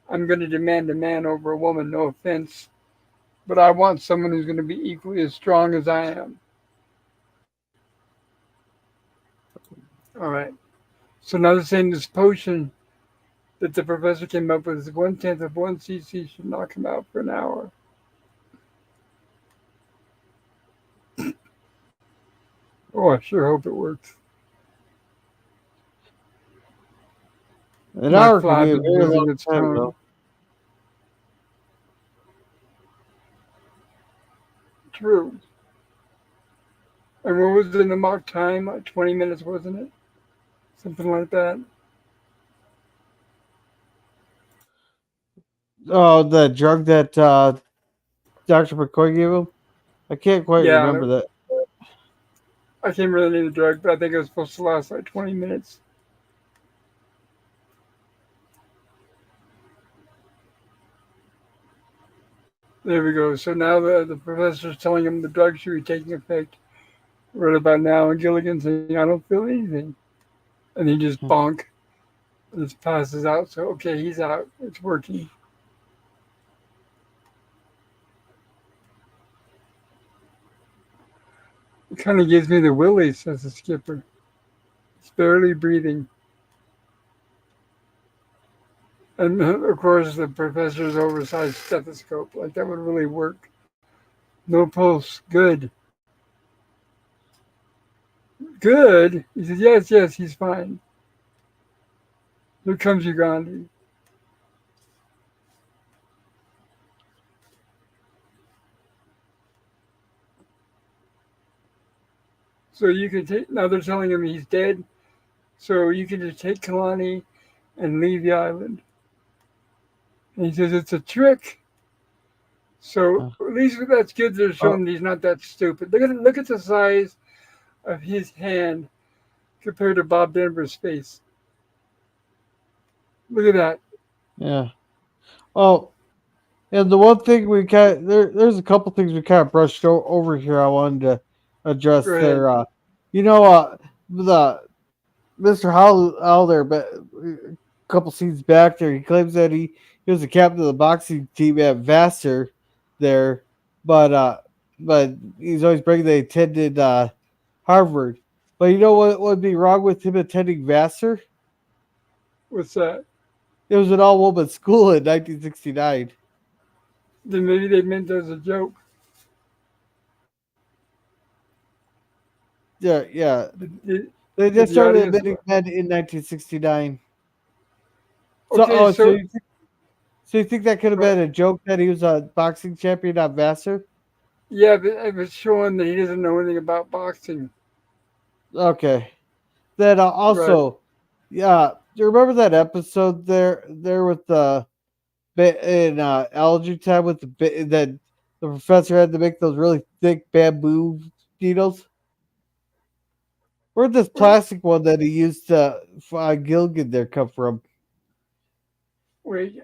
I'm going to demand a man over a woman, no offense, but I want someone who's going to be equally as strong as I am. All right. So now they're saying this potion that the professor came up with is 1/10 of 1 cc should knock him out for an hour. Oh, I sure hope it works. An My hour could fly be a is very long losing its time, tone. though. True. And what was in the mock time? 20 minutes, wasn't it? Something like that. Oh, the drug that Dr. McCoy gave him? I can't quite Yeah, remember that. I can't remember the name of the drug, but I think it was supposed to last like 20 minutes. There we go. So now the professor's telling him the drug should be taking effect right about now, and Gilligan saying, I don't feel anything. And he just bonk and just passes out. So, okay, he's out. It's working. It kind of gives me the willies, says the skipper. It's barely breathing. And of course, the professor's oversized stethoscope. Like, that would really work. No pulse. Good. Good? He said, yes, yes, he's fine. Here comes Ugandi. So you can take, now they're telling him he's dead. So you can just take Kalani and leave the island. And he says, it's a trick. So Uh, at least that's good. They're Oh, showing he's not that stupid. Look at the size of his hand compared to Bob Denver's face. Look at that. yeah. Oh, and the one thing we there's a couple things we kind of brushed over here. I wanted to Go address ahead. there. You know, the Mr. Howell there, but a couple scenes back there, he claims that he was the captain of the boxing team at Vassar there, but but he's always bragging that he attended Harvard. But you know what would be wrong with him attending Vassar? What's that? It was an all woman school in 1969. Then maybe they meant as a joke. Yeah, yeah. Did, did, They did just the started audience. admitting men in 1969. So, Okay, so so you think that could have right, been a joke that he was a boxing champion at Vassar? yeah, but it was showing that he doesn't know anything about boxing. Okay. Then Right. also, yeah, do you remember that episode there with the in allergy time with that the professor had to make those really thick bamboo needles? Where'd this Wait, plastic one that he used to Gilligan there come from? wait.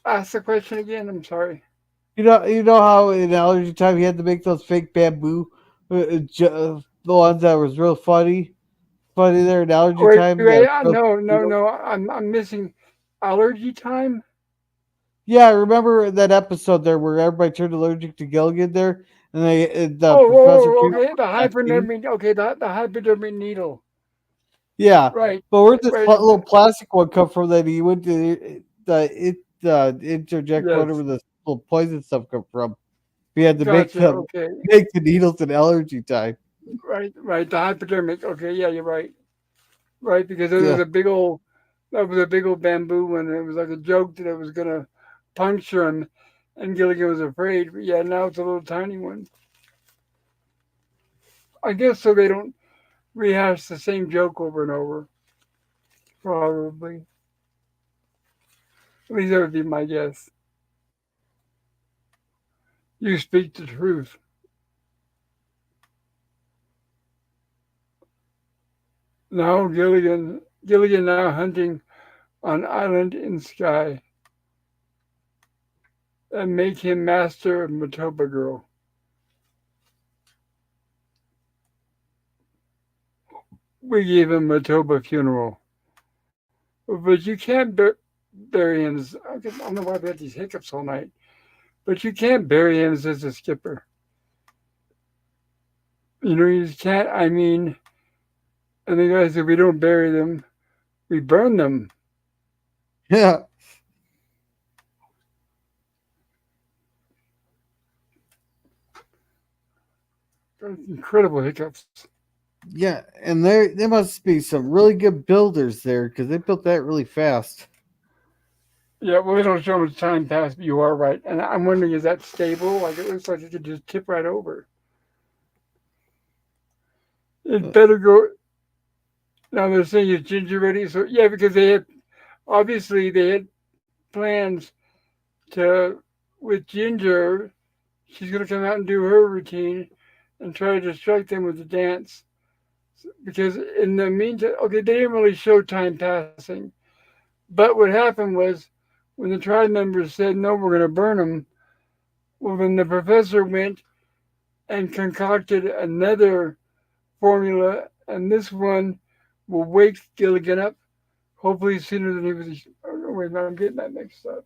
Ask the question again. I'm sorry. You know how in allergy time he had to make those fake bamboo, the ones that was real funny there in allergy Wait, time. wait. That real No, no, needles. no. I'm missing allergy time. Yeah, I remember that episode there where everybody turned allergic to Gilligan there, and the Oh, professor whoa, came up okay. with The a vaccine. hypodermic. Okay, the hypodermic needle. Yeah, Right. but where'd this Right. little plastic one come from that he went to interject Yes. whatever the little poison stuff come from? He had to Gotcha. Okay. make the needles in allergy time. Right. Right. The hypodermic. Okay. Yeah, you're right. Right, because it was Yeah, a big old. That was a big old bamboo one. It was like a joke that it was gonna puncture him, and Gilligan was afraid. But yeah, now it's a little tiny one. I guess so they don't rehash the same joke over and over. Probably. At least that would be my guess. You speak the truth. Now Gilligan now hunting on island in sky, and make him master of Matoba girl. We gave him Matoba funeral, but you can't bury him. I don't know why I've had these hiccups all night. But you can't bury him as a skipper. You know, you can't. I mean, and the guy said, we don't bury them, we burn them. yeah, Incredible hiccups. yeah. And there must be some really good builders there because they built that really fast. Yeah, well, they don't show much time pass, but you are right. And I'm wondering, is that stable? Like, it looks like it could just tip right over. It Uh, better go. Now they're saying it's ginger ready. So, yeah, because obviously, they had plans to, with Ginger, she's going to come out and do her routine and try to distract them with the dance. Because in the meantime, okay, they didn't really show time passing. But what happened was when the tribe members said, no, we're going to burn them, well, then the professor went and concocted another formula, and this one will wake Gilligan up, hopefully sooner than he was. Oh, no, wait, I'm getting that mixed up.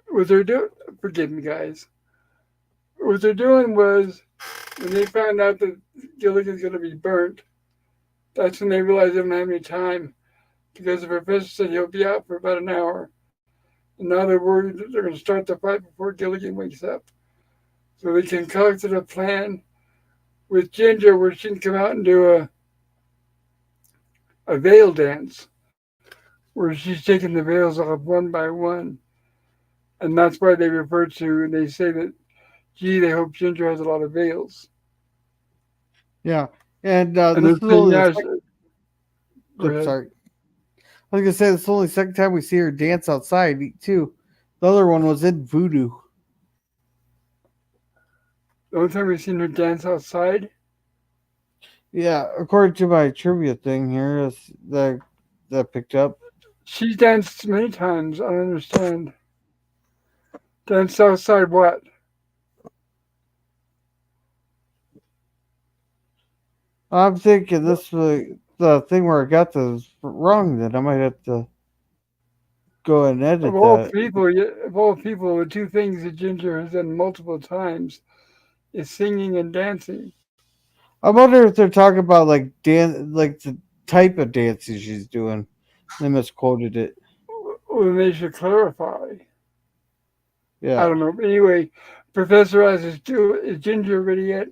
What they're doing, forgive me, guys. What they're doing was when they found out that Gilligan's going to be burnt, that's when they realized they don't have any time because the professor said he'll be out for about an hour. And now they're worried that they're going to start the fight before Gilligan wakes up. So they concocted a plan with Ginger where she can come out and do a veil dance where she's taking the veils off one by one. And that's why they refer to, and they say that, gee, they hope Ginger has a lot of veils. yeah, and And this they're is saying, only the yeah, second. go Oops, ahead. sorry. I was gonna say this is only the second time we see her dance outside too. The other one was in Voodoo. The only time we've seen her dance outside, Yeah, according to my trivia thing here, that picked up. she's danced many times. I don't understand. Danced outside what? I'm thinking this the thing where I got this wrong. Then I might have to go and Of edit all that. people, of all people, the two things that Ginger has done multiple times is singing and dancing. I wonder if they're talking about like like the type of dancing she's doing. They misquoted it. Well, then they should clarify. I Yeah, don't know. But anyway, Professor asks, is Ginger ready yet?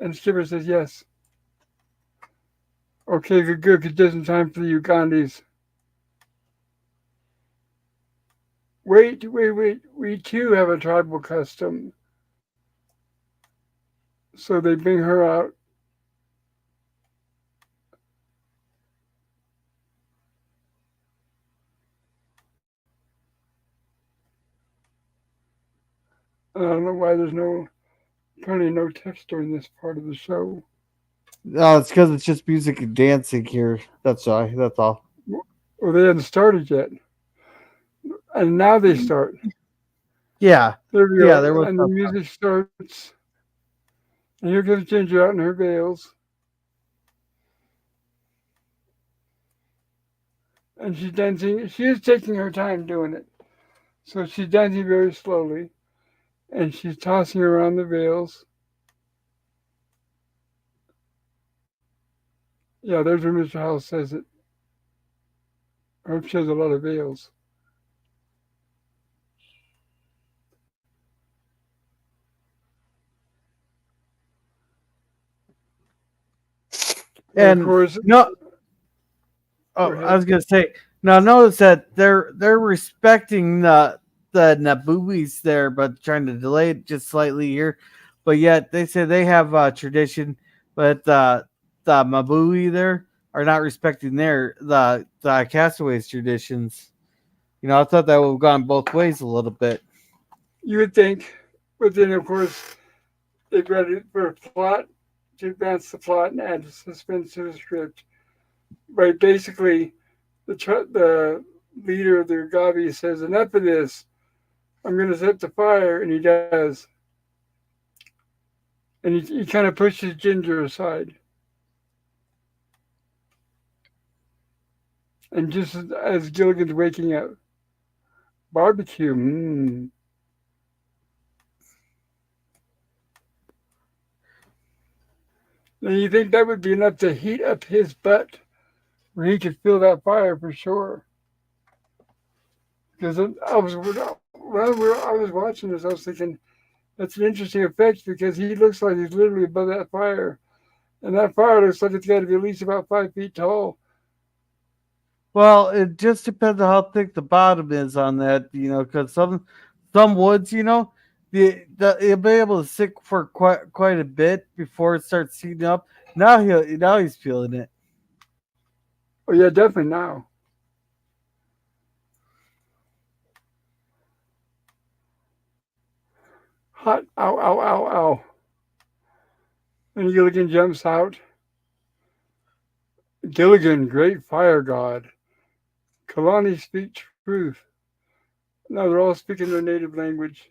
And Skipper says, yes. Okay, good, good, because just in time for the Ugandis. Wait, wait, wait. We too have a tribal custom. So they bring her out. I don't know why there's apparently no text during this part of the show. it's because it's just music and dancing here. That's why. That's all. Well, they hadn't started yet. And now they start. Yeah, There we yeah. go. There was And the some. music starts. And here comes Ginger out in her veils. And she's dancing. She is taking her time doing it. So she's dancing very slowly. And she's tossing around the veils. Yeah, there's where Mr. House says it. I hope she has a lot of veils. And of And course, no, go oh, I ahead. was gonna say. Now notice that they're respecting the Nabubis there, but trying to delay it just slightly here. But yet they say they have tradition, but the Mabui there are not respecting the castaways traditions. You know, I thought that would have gone both ways a little bit. You would think, but then of course they've got it for a plot to advance the plot and add suspense to the script. Right, basically, the leader of the Gavi says, "Enough of this. I'm going to set the fire," and he does, and he kind of pushes Ginger aside, and just as Gilligan's waking up, barbecue. Mm. Now you think that would be enough to heat up his butt, where he could feel that fire for sure? Because I was watching this, I was thinking that's an interesting effect because he looks like he's literally above that fire, and that fire looks like it's got to be at least about 5 feet tall. Well, it just depends on how thick the bottom is on that, because some woods, you'll be able to sit for quite a bit before it starts heating up. Now he's feeling it. Oh yeah, definitely now. Hot. Ow, ow, ow, ow. And Gilligan jumps out. Gilligan, great fire god. Kalani speak truth. Now they're all speaking their native language.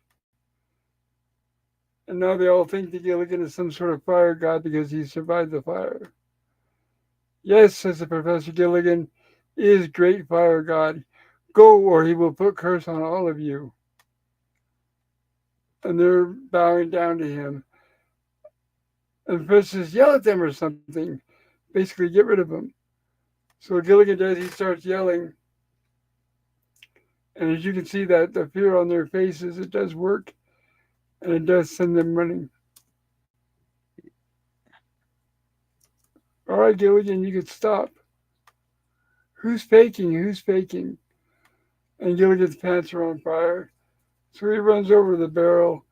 And now they all think that Gilligan is some sort of fire god because he survived the fire. Yes, says the Professor, Gilligan is great fire god. Go, or he will put curse on all of you. And they're bowing down to him. And the professor says, yell at them or something. Basically, get rid of them. So what Gilligan does, he starts yelling. And as you can see, that the fear on their faces, it does work. And it does send them running. All right, Gilligan, you can stop. Who's faking? Who's faking? And Gilligan's pants are on fire. So he runs over the barrel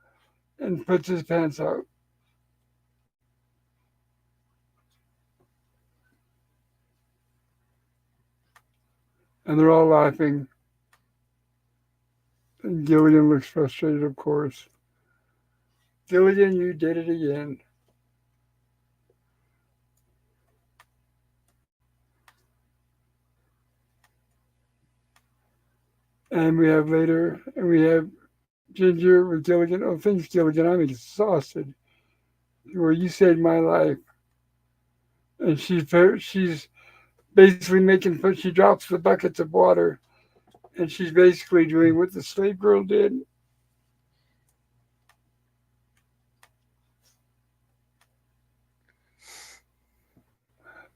and puts his pants out. And they're all laughing. And Gilligan looks frustrated, of course. Gilligan, you did it again. And we have Ginger with Gilligan. Oh, thanks, Gilligan. I'm exhausted. Where you saved my life. And she's basically making fun. She drops the buckets of water, and she's basically doing what the slave girl did.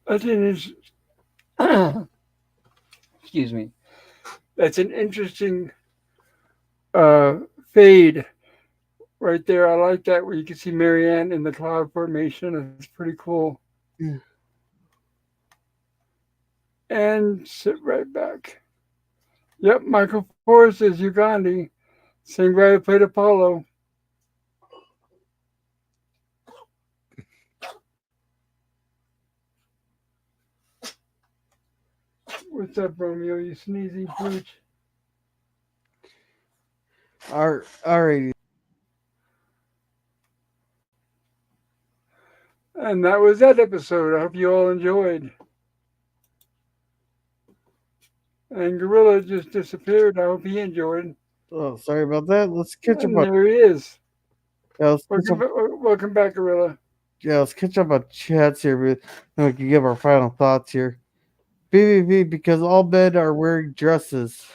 That's excuse me. That's an interesting uh, fade right there. I like that where you can see Marianne in the cloud formation. It's pretty cool. Yeah. And sit right back. Yep, Michael Forrest is Ugandi. Same guy who played Apollo. What's up, Romeo? You sneezy pooch. Alrighty. And that was that episode. I hope you all enjoyed. And Gorilla just disappeared. I hope he enjoyed. Oh, sorry about that. Let's catch up And on. there he is. Yeah, let's catch Welcome, up. welcome back, Gorilla. Yeah, let's catch up on chats here, but then we can give our final thoughts here. BBB, because all men are wearing dresses.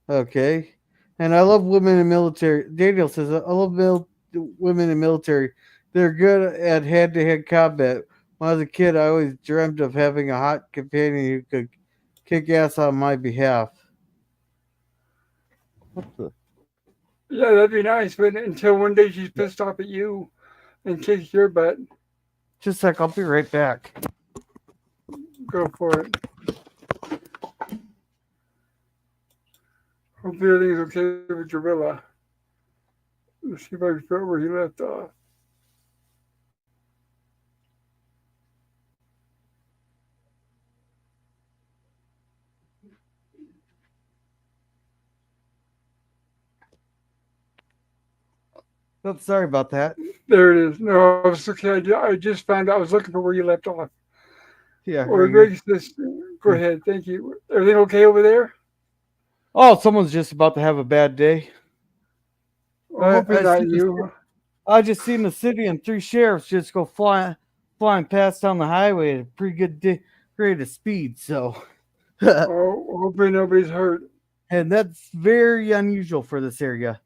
Okay. And I love women in military. Daniel says, I love women in military. They're good at hand to hand combat. When I was a kid, I always dreamt of having a hot companion who could kick ass on my behalf. What the? Yeah, that'd be nice. But until one day she's pissed off at you and kicks your butt, Just a sec, I'll be right back. go for it. Hope everything's okay with Gorilla. Let's see if I can figure out where he left off. Oh, sorry about that. There it is. No, it's okay. I just found out. I was looking for where you left off. Yeah, Or right here. Greg says, go ahead. Thank you. Everything okay over there? Oh, someone's just about to have a bad day. Well, hopefully I not see this. you. I just seen the city and three sheriffs just go flying past down the highway at a pretty good rate of speed. So, Oh, hopefully nobody's hurt. and that's very unusual for this area.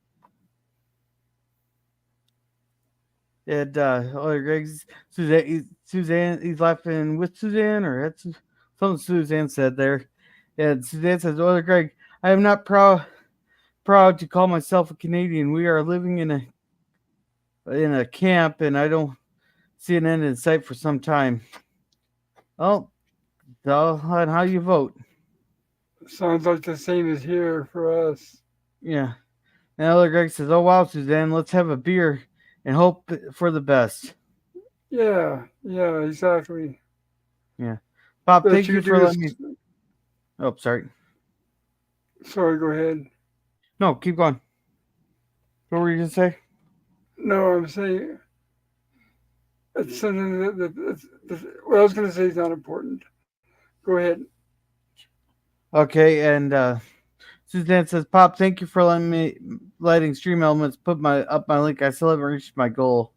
And Greg's Suzanne, he's laughing with Suzanne, or that's something Suzanne said there. And Suzanne says, "Oh, Greg, I am not proud to call myself a Canadian. We are living in a camp, and I don't see an end in sight for some time." Oh, all on how you vote. Sounds like the same as here for us. Yeah. And Elder Greg says, "Oh wow, Suzanne, let's have a beer and hope for the best." Yeah, yeah, exactly. Yeah. Bob, Bet thank you you for do. letting me. Oh, sorry. Sorry, go ahead. No, keep going. What were you gonna say? No, I'm saying it's something what I was going to say is not important. Go ahead. Okay, and Suzanne says, "Pop, thank you for letting Stream Elements put my up my link. I still haven't reached my goal."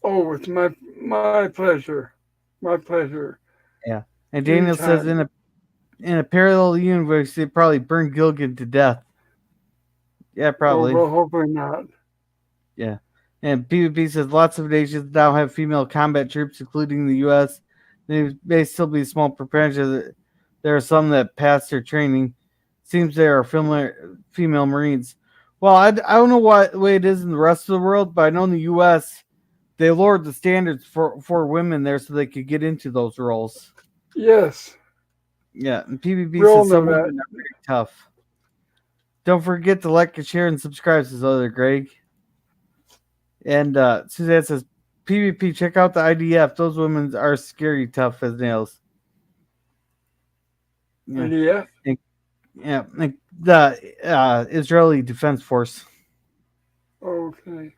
Oh, it's my pleasure. My pleasure. Yeah. And Daniel says, Anytime. In a parallel universe, they probably burned Gilligan to death. Yeah, Oh, probably. well, hopefully not. Yeah. And PvP says lots of nations now have female combat troops, including the U.S. There may still be a small percentage. There are some that pass their training. Seems there are female Marines. Well, I don't know what way it is in the rest of the world, but I know in the U.S. they lowered the standards for women there so they could get into those roles. Yes, Yeah, and PvP we all says know some that. women are pretty tough. Don't forget to like, share, and subscribe, says Other Greg. And Suzanne says, PvP, check out the IDF. Those women are scary tough as nails. Yeah. Yeah. And, yeah. And the Israeli Defense Force. Okay.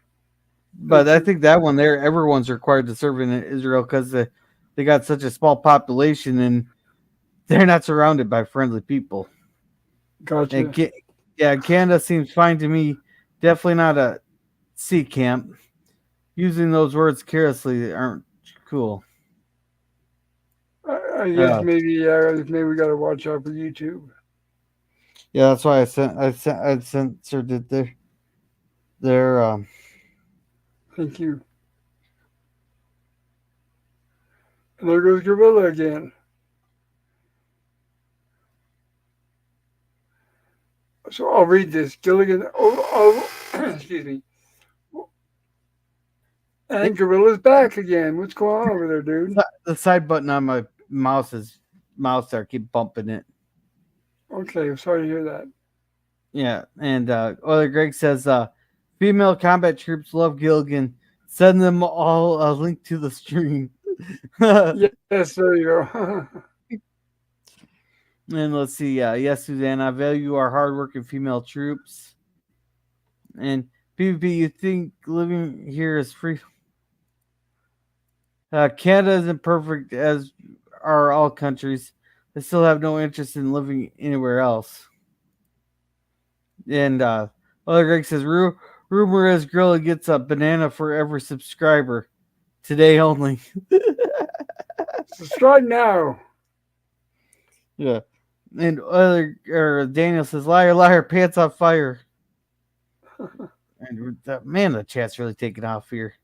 But Thank I you. think that one there, everyone's required to serve in Israel because they got such a small population and they're not surrounded by friendly people. And Gotcha. yeah, Canada seems fine to me. Definitely not a sea camp. Using those words carelessly aren't cool. I guess Uh, maybe we got to watch out for YouTube. yeah, that's why I censored it there. There, Thank you. And there goes Gorilla again. So I'll read this. Gilligan. Excuse me. And Gorilla's back again. What's going on over there, dude? the side button on my mouse there. I keep bumping it. Okay, I'm sorry to hear that. Yeah, and Oiler Greg says, female combat troops love Gilligan. Send them all a link to the stream. And Yes, there you go. let's see. Yes, Suzanne, I value our hardworking female troops. And PvP, you think living here is free? Canada isn't perfect as are all countries. They still have no interest in living anywhere else. And Other Greg says, rumor is Gorilla gets a banana for every subscriber. Today only. Subscribe now. Yeah. And Daniel says, liar, liar, pants on fire. And man, the chat's really taking off here.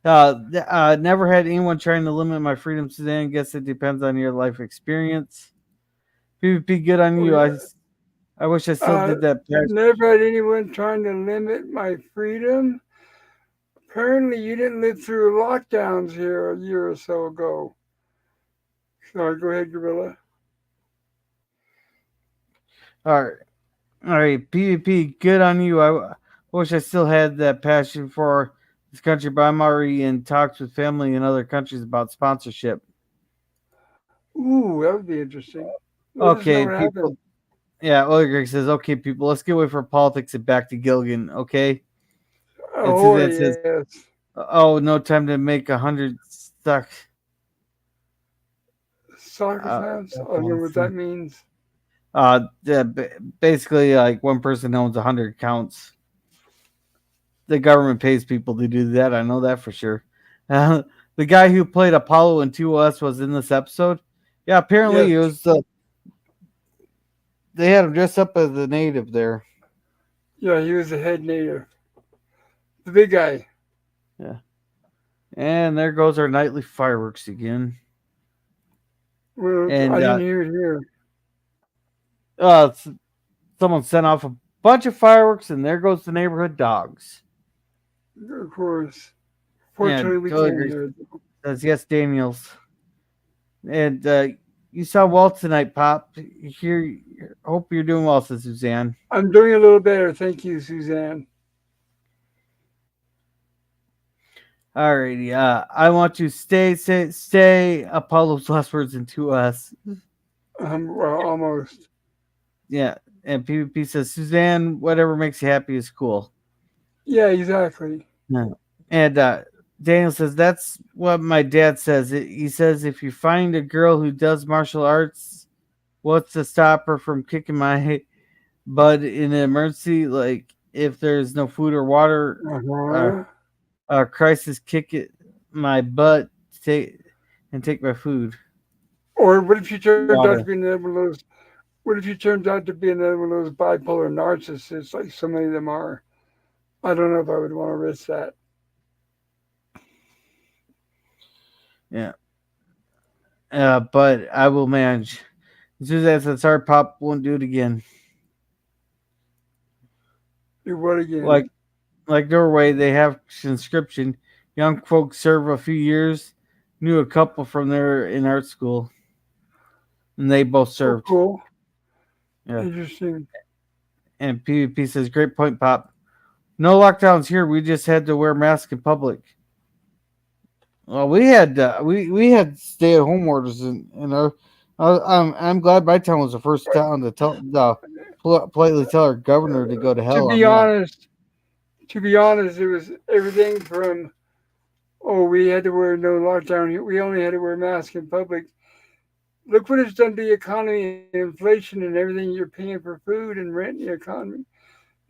Never had anyone trying to limit my freedom, Suzanne. Guess it depends on your life experience. PvP, good on Oh, you. yeah. I wish I still did that. Never had anyone trying to limit my freedom. Apparently, you didn't live through lockdowns here a year or so ago. Sorry, go ahead, Gorilla. All right. All right, PvP, good on you. I wish I still had that passion for this country, but I'm already in talks with family in other countries about sponsorship. Ooh, that would be interesting. Let us know Okay, what people. happened. Yeah, Oiler Greg says, okay, people, let's get away from politics and back to Gilligan, okay? And Oh, Suzanne says, yes. oh, no time to make 100 stuck. Soccer fans? I don't know what that means. Yeah, basically, like one person owns 100 accounts. The government pays people to do that. I know that for sure. The guy who played Apollo in 2OS was in this episode. Yeah, apparently Yes. it was. They had him dressed up as a native there. Yeah, he was the head native. The big guy. Yeah. And there goes our nightly fireworks again. Well, I And didn't hear it here. uh, someone sent off a bunch of fireworks, and there goes the neighborhood dogs. Of course. Yeah, Fortunately, we totally can't agree. hear it. Says yes, Daniels. And you saw Walt tonight, Pop. Here, hope you're doing well, says Suzanne. I'm doing a little better. Thank you, Suzanne. Alrighty. I want to stay. Apollo's last words into us. Well, almost. Yeah. And PvP says, Suzanne, whatever makes you happy is cool. Yeah, exactly. Yeah. And Daniel says, that's what my dad says. He says, if you find a girl who does martial arts, what's to stop her from kicking my butt in an emergency? Like, if there's no food or water, uh, Uh-huh. crisis, kick it my butt, take and take my food, Or what if she turns out to be water. another one of those? What if she turns out to be another one of those bipolar narcissists, like so many of them are? I don't know if I would want to risk that. Yeah. But I will manage. Suzanne said, sorry, Pop, won't do it again. Do what again? Like Norway, they have conscription. Young folks serve a few years. Knew a couple from there in art school, and they both Oh, served. cool. Yeah. Interesting. And PvP says, great point, Pop. No lockdowns here. We just had to wear masks in public. Well, we had stay at home orders, and I'm glad my town was the first town to politely tell our governor to go to To hell on be that. honest, it was everything from we had to wear no lockdown here. We only had to wear masks in public. Look what it's done to the economy and inflation and everything you're paying for food and rent in the economy.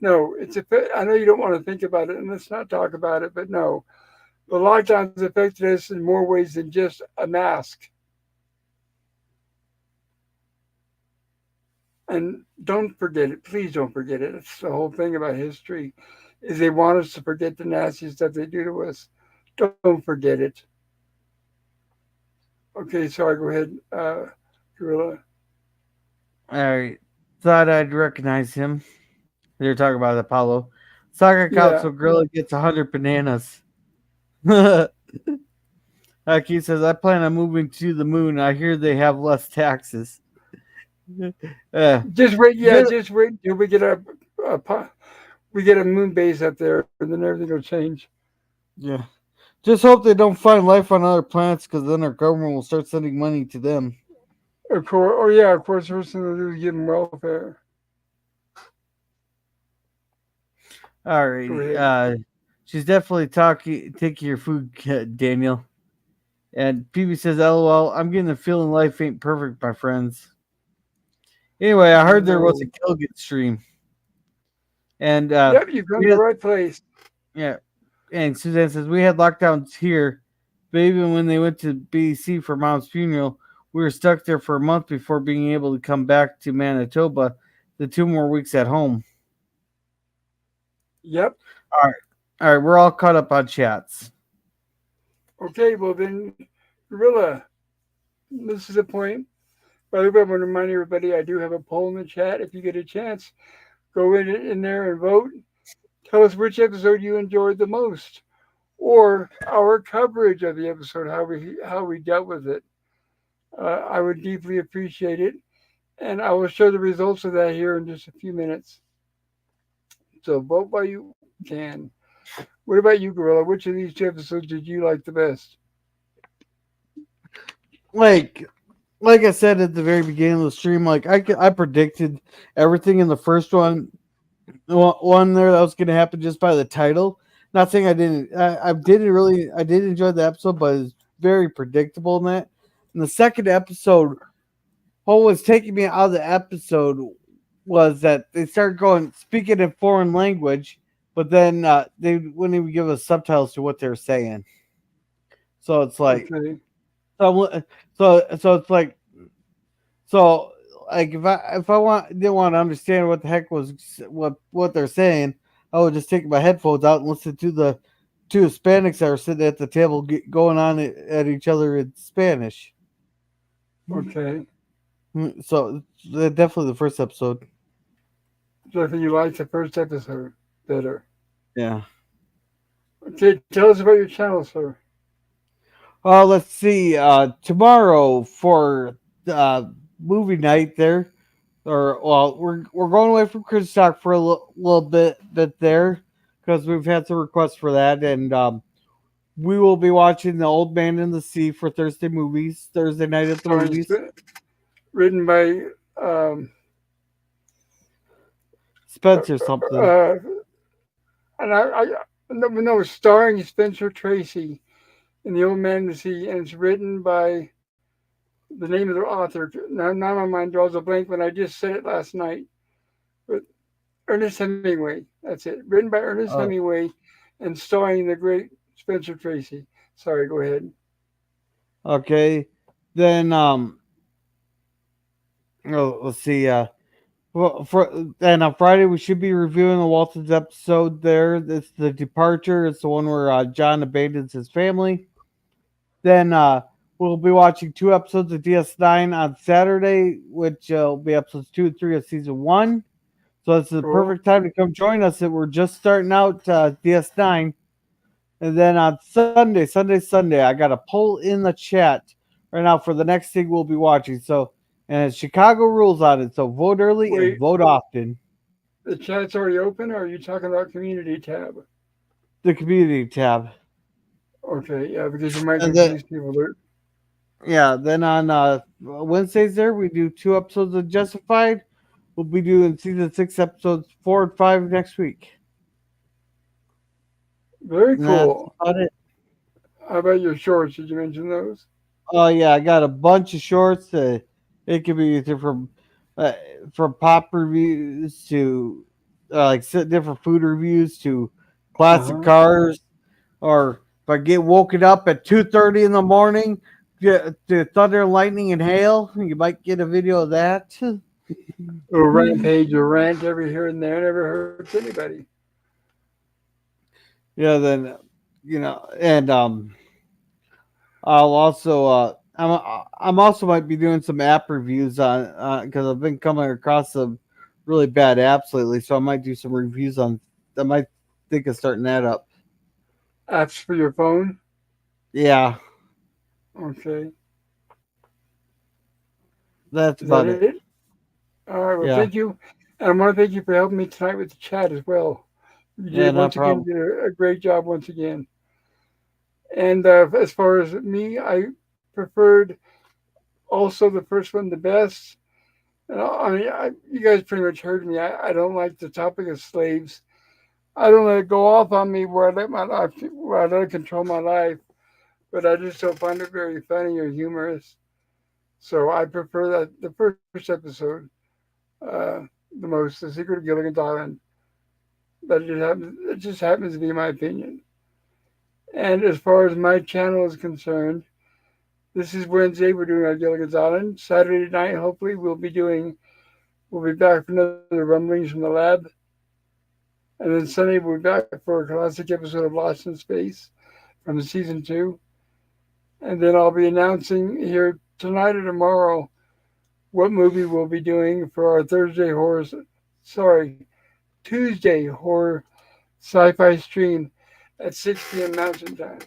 No, I know you don't want to think about it, and let's not talk about it, but no, the lockdowns affected us in more ways than just a mask. And don't forget it. Please don't forget it. It's the whole thing about history is they want us to forget the nasty stuff they do to us. Don't forget it. Okay, sorry. Go ahead, Gorilla. I thought I'd recognize him. They were talking about Apollo. Soccer Yeah. Council Gorilla gets 100 bananas. Keith says, I plan on moving to the moon. I hear they have less taxes. uh, Just wait. Yeah, just, just wait until we get a moon base up there, and then everything will change. yeah. Just hope they don't find life on other planets because then our government will start sending money to them. Of course. Oh yeah. Of course. First thing they'll do is give them welfare. Go Alrighty. ahead. She's definitely taking your food, Daniel. And PB says, LOL, I'm getting the feeling life ain't perfect, my friends. Anyway, I heard there was No. a Gilligan stream. And Yep. You've come to we the had, right place. yeah. And Suzanne says, we had lockdowns here, but even when they went to BC for Mom's funeral, we were stuck there for a month before being able to come back to Manitoba, the 2 more weeks at home. Yep. All right. All right. We're all caught up on chats. Okay. Well then, Gorilla. This is a point. By the way, I want to remind everybody I do have a poll in the chat. If you get a chance, go in there and vote. Tell us which episode you enjoyed the most, or our coverage of the episode, how we dealt with it. I would deeply appreciate it, and I will show the results of that here in just a few minutes. So vote while you can. What about you, Gorilla? Which of these two episodes did you like the best? Like, like I said at the very beginning of the stream, I predicted everything in the first one there that was going to happen just by the title. Not saying I didn't. I did enjoy the episode, but it's very predictable in that. In the second episode, what was taking me out of the episode was that they started going speaking in foreign language, but then they wouldn't even give us subtitles to what they were saying. So it's like, Okay. so so it's like, so like if I didn't want to understand what the heck was what they're saying, I would just take my headphones out and listen to the two Hispanics that are sitting at the table going on at each other in Spanish. Okay. So definitely the first episode. So I think you liked the first episode better. Yeah. Okay, tell us about your channel, sir. Let's see. Tomorrow for movie night there, or well, we're going away from Chris Talk for a little bit there because we've had some requests for that, and we will be watching The Old Man in the Sea for Thursday movies. Thursday night at the Starring, movies. written by um, Spencer something. uh, and no, starring Spencer Tracy in The Old Man in the Sea, and it's written by the name of the author. Now my mind draws a blank when I just said it last night. But Ernest Hemingway. That's it. Written by Ernest Uh, Hemingway and starring the great Spencer Tracy. Sorry, go ahead. okay, then let's see. Well, for and on Friday we should be reviewing the Waltons episode. There, it's the departure. It's the one where John abandons his family. Then we'll be watching two episodes of DS9 on Saturday, which will be episodes 2 and 3 of season one. So it's the Cool. perfect time to come join us. That we're just starting out DS9, and then on Sunday, I got a poll in the chat right now for the next thing we'll be watching. So, and it's Chicago rules on it. So vote early and Wait, vote often. the chat's already open, or are you talking about community tab? The community tab. Okay, yeah, because you might And then confuse people. There. yeah, then on Wednesdays there we do two episodes of Justified. We'll be doing season 6 episodes 4 and 5 next week. Very And that's cool. about it. How about your shorts? Did you mention those? Oh yeah, I got a bunch of shorts. It could be either uh, from pop reviews to different food reviews to Uh classic huh. cars, or if I get woken up at 2:30 in the morning to thunder, lightning, and hail, you might get a video of that. A rampage, a rant every here and there never hurts anybody. Yeah, then and I'll also I'm also might be doing some app reviews on because I've been coming across some really bad apps lately, so I might do some reviews on. I might think of starting that up. Apps for your phone. Yeah, Okay. that's Is that about it. it? All right. Well, Yeah, thank you. And I want to thank you for helping me tonight with the chat as well. You yeah, did no once again problem. did a great job once again. And as far as me, I preferred also the first one the best. And you guys pretty much heard me. I don't like the topic of slaves. I don't let it go off on me where I let it control my life. But I just don't find it very funny or humorous. So I prefer that the first episode uh, the most, the Secret of Gilligan's Island. It just happens to be my opinion. And as far as my channel is concerned, this is Wednesday. We're doing our Gilligan's Island. Saturday night, hopefully, we'll be back for another rumblings from the lab. And then Sunday, we'll be back for a classic episode of Lost in Space from season two. And then I'll be announcing here tonight or tomorrow what movie we'll be doing for our sorry, Tuesday horror sci-fi stream at 6 p.m. Mountain Time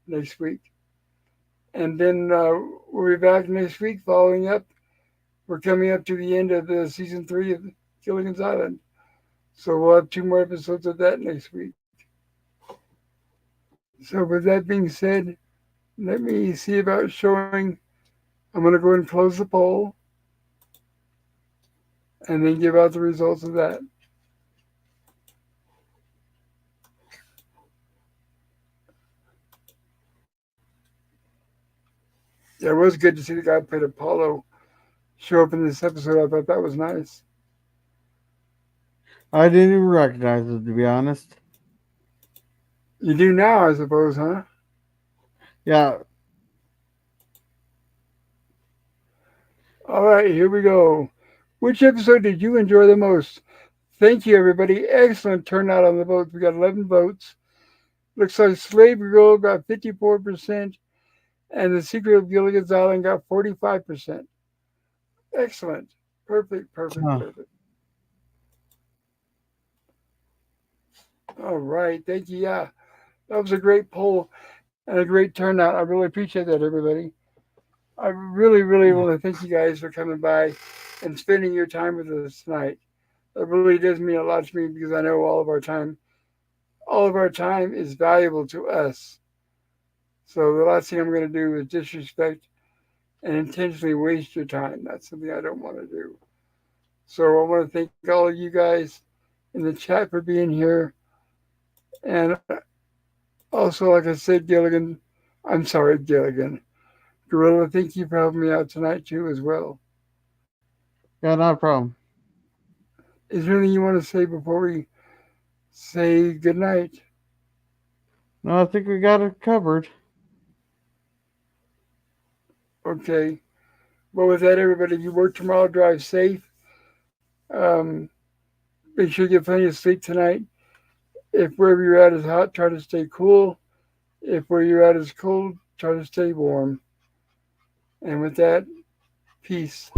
next week. And then we'll be back next week following up. We're coming up to the end of the season 3 of Gilligan's Island. So we'll have 2 more episodes of that next week. So with that being said, let me see about showing. I'm going to go ahead and close the poll and then give out the results of that. Yeah, it was good to see the guy who played Apollo show up in this episode. I thought that was nice. I didn't even recognize it to be honest. You do now, I suppose, huh? Yeah, All right, here we go. Which episode did you enjoy the most? Thank you, everybody. Excellent turnout on the votes. We got 11 votes. Looks like Slave Girl got 54%, and The Secret of Gilligan's Island got 45%. Excellent. Perfect, perfect, huh. perfect. All right, thank you. Yeah, that was a great poll. and a great turnout. I really appreciate that, everybody. I really, really want to thank you guys for coming by and spending your time with us tonight. It really does mean a lot to me because I know all of our time is valuable to us. So the last thing I'm going to do is disrespect and intentionally waste your time. That's something I don't want to do. So I want to thank all of you guys in the chat for being here. And also, like I said, Gilligan. Gorilla, thank you for helping me out tonight too as well. Yeah, not a problem. Is there anything you want to say before we say goodnight? No, I think we got it covered. Okay. Well, with that, everybody, if you work tomorrow, drive safe. Um, Make sure you get plenty of sleep tonight. If wherever you're at is hot, try to stay cool. If where you're at is cold, try to stay warm. And with that, peace.